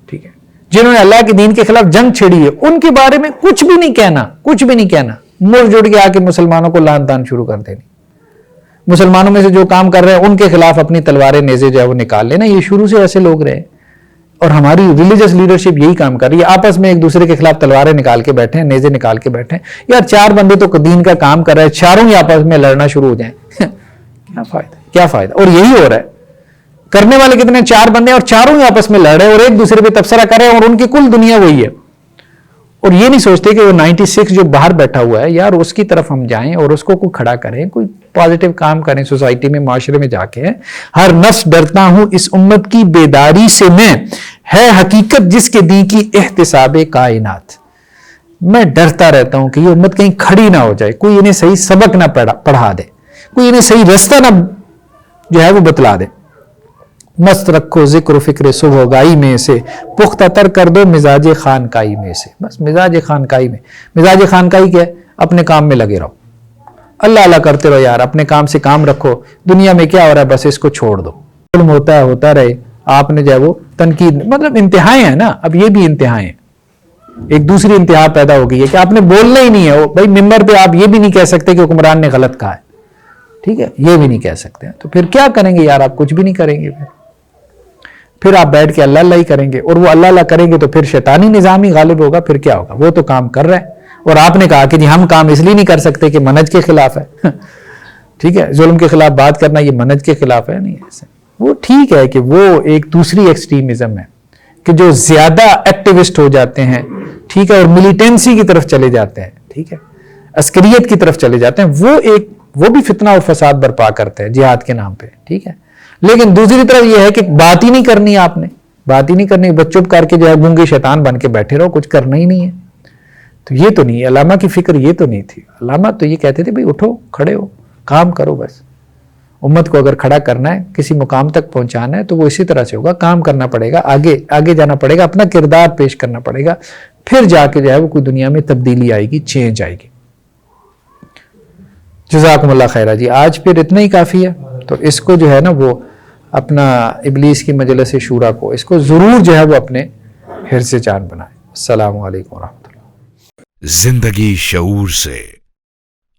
ٹھیک ہے، جنہوں نے اللہ کے دین کے خلاف جنگ چھیڑی ہے، ان کے بارے میں کچھ بھی نہیں کہنا، مڑ جڑ کے آ کے مسلمانوں کو لان تان شروع کر دینی. مسلمانوں میں سے جو کام کر رہے ہیں ان کے خلاف اپنی تلواریں نیزے جو ہے وہ نکال لینا. یہ شروع سے ایسے لوگ رہے، اور ہماری ریلیجس لیڈرشپ یہی کام کر رہی ہے. آپس میں ایک دوسرے کے خلاف تلواریں نکال کے بیٹھے ہیں، نیزے نکال کے بیٹھے ہیں. یار چار بندے تو دین کا کام کر رہے ہیں، چاروں ہی آپس میں لڑنا شروع ہو جائیں کیا فائدہ؟ اور یہی ہو رہا ہے. کرنے والے کتنے؟ چار بندے، اور چاروں ہی آپس میں لڑ رہے ہیں اور ایک دوسرے پہ تبصرہ کر رہے ہیں، اور ان کی کل دنیا وہی ہے. اور یہ نہیں سوچتے کہ وہ 96 جو باہر بیٹھا ہوا ہے یار اس کی طرف ہم جائیں اور اس کو کوئی کھڑا کریں، کوئی پازیٹیو کام کریں سوسائٹی میں، معاشرے میں جا کے. ہر نفس ڈرتا ہوں اس امت کی بیداری سے میں، ہے حقیقت جس کے دی کی احتساب کائنات. میں ڈرتا رہتا ہوں کہ یہ امت کہیں کھڑی نہ ہو جائے، کوئی انہیں صحیح سبق نہ پڑھا دے، کوئی انہیں صحیح رستہ نہ جو ہے وہ بتلا دے. مست رکھو ذکر و فکر صبح گائی میں سے، پختہ تر کر دو مزاج خانقائی میں سے. بس مزاج خانقائی میں، مزاج خانقائی کیا ہے؟ اپنے کام میں لگے رہو، اللہ اللہ کرتے رہو یار، اپنے کام سے کام رکھو. دنیا میں کیا ہو رہا ہے بس اس کو چھوڑ دو. ظلم ہوتا رہے. آپ نے جو ہے وہ تنقید، مطلب انتہائیں ہیں نا، اب یہ بھی انتہائیں ہیں. ایک دوسری انتہا پیدا ہو گئی ہے کہ آپ نے بولنا ہی نہیں ہے. بھائی ممبر پہ آپ یہ بھی نہیں کہہ سکتے کہ حکمران نے غلط کہا ہے، ٹھیک ہے، یہ بھی نہیں کہہ سکتے. تو پھر کیا کریں گے یار؟ آپ کچھ بھی نہیں کریں گے. پھر آپ بیٹھ کے اللہ اللہ ہی کریں گے، اور وہ اللہ اللہ کریں گے تو پھر شیطانی نظام ہی غالب ہوگا. پھر کیا ہوگا؟ وہ تو کام کر رہا ہے، اور آپ نے کہا کہ جی ہم کام اس لیے نہیں کر سکتے کہ منہج کے خلاف ہے. ٹھیک ہے، ظلم کے خلاف بات کرنا یہ منہج کے خلاف ہے. نہیں ایسے. وہ ٹھیک ہے کہ وہ ایک دوسری ایکسٹریمزم ہے کہ جو زیادہ ایکٹیوسٹ ہو جاتے ہیں، ٹھیک ہے، اور ملیٹنسی کی طرف چلے جاتے ہیں، ٹھیک ہے، عسکریت کی طرف چلے جاتے ہیں. وہ بھی فتنہ اور فساد برپا کرتے ہیں جہاد کے نام پہ، ٹھیک ہے. لیکن دوسری طرف یہ ہے کہ بات ہی نہیں کرنی، آپ نے بات ہی نہیں کرنی، بس چپ کر کے جو ہے گونگے شیطان بن کے بیٹھے رہو، کچھ کرنا ہی نہیں ہے. تو یہ تو نہیں، علامہ کی فکر یہ تو نہیں تھی. علامہ تو یہ کہتے تھے بھئی اٹھو، کھڑے ہو، کام کرو. بس امت کو اگر کھڑا کرنا ہے، کسی مقام تک پہنچانا ہے تو وہ اسی طرح سے ہوگا، کام کرنا پڑے گا، آگے جانا پڑے گا، اپنا کردار پیش کرنا پڑے گا، پھر جا کے جو ہے وہ کوئی دنیا میں تبدیلی آئے گی، چینج آئے گی. جزاکم اللہ خیرہ جی. آج پھر اتنا ہی کافی ہے. تو اس کو جو ہے نا وہ اپنا ابلیس کی مجلس شورا کو اس کو ضرور جو ہے وہ اپنے حرص جان بنائے. السلام علیکم ورحمۃ اللہ. زندگی شعور سے،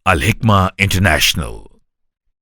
الحکمہ انٹرنیشنل.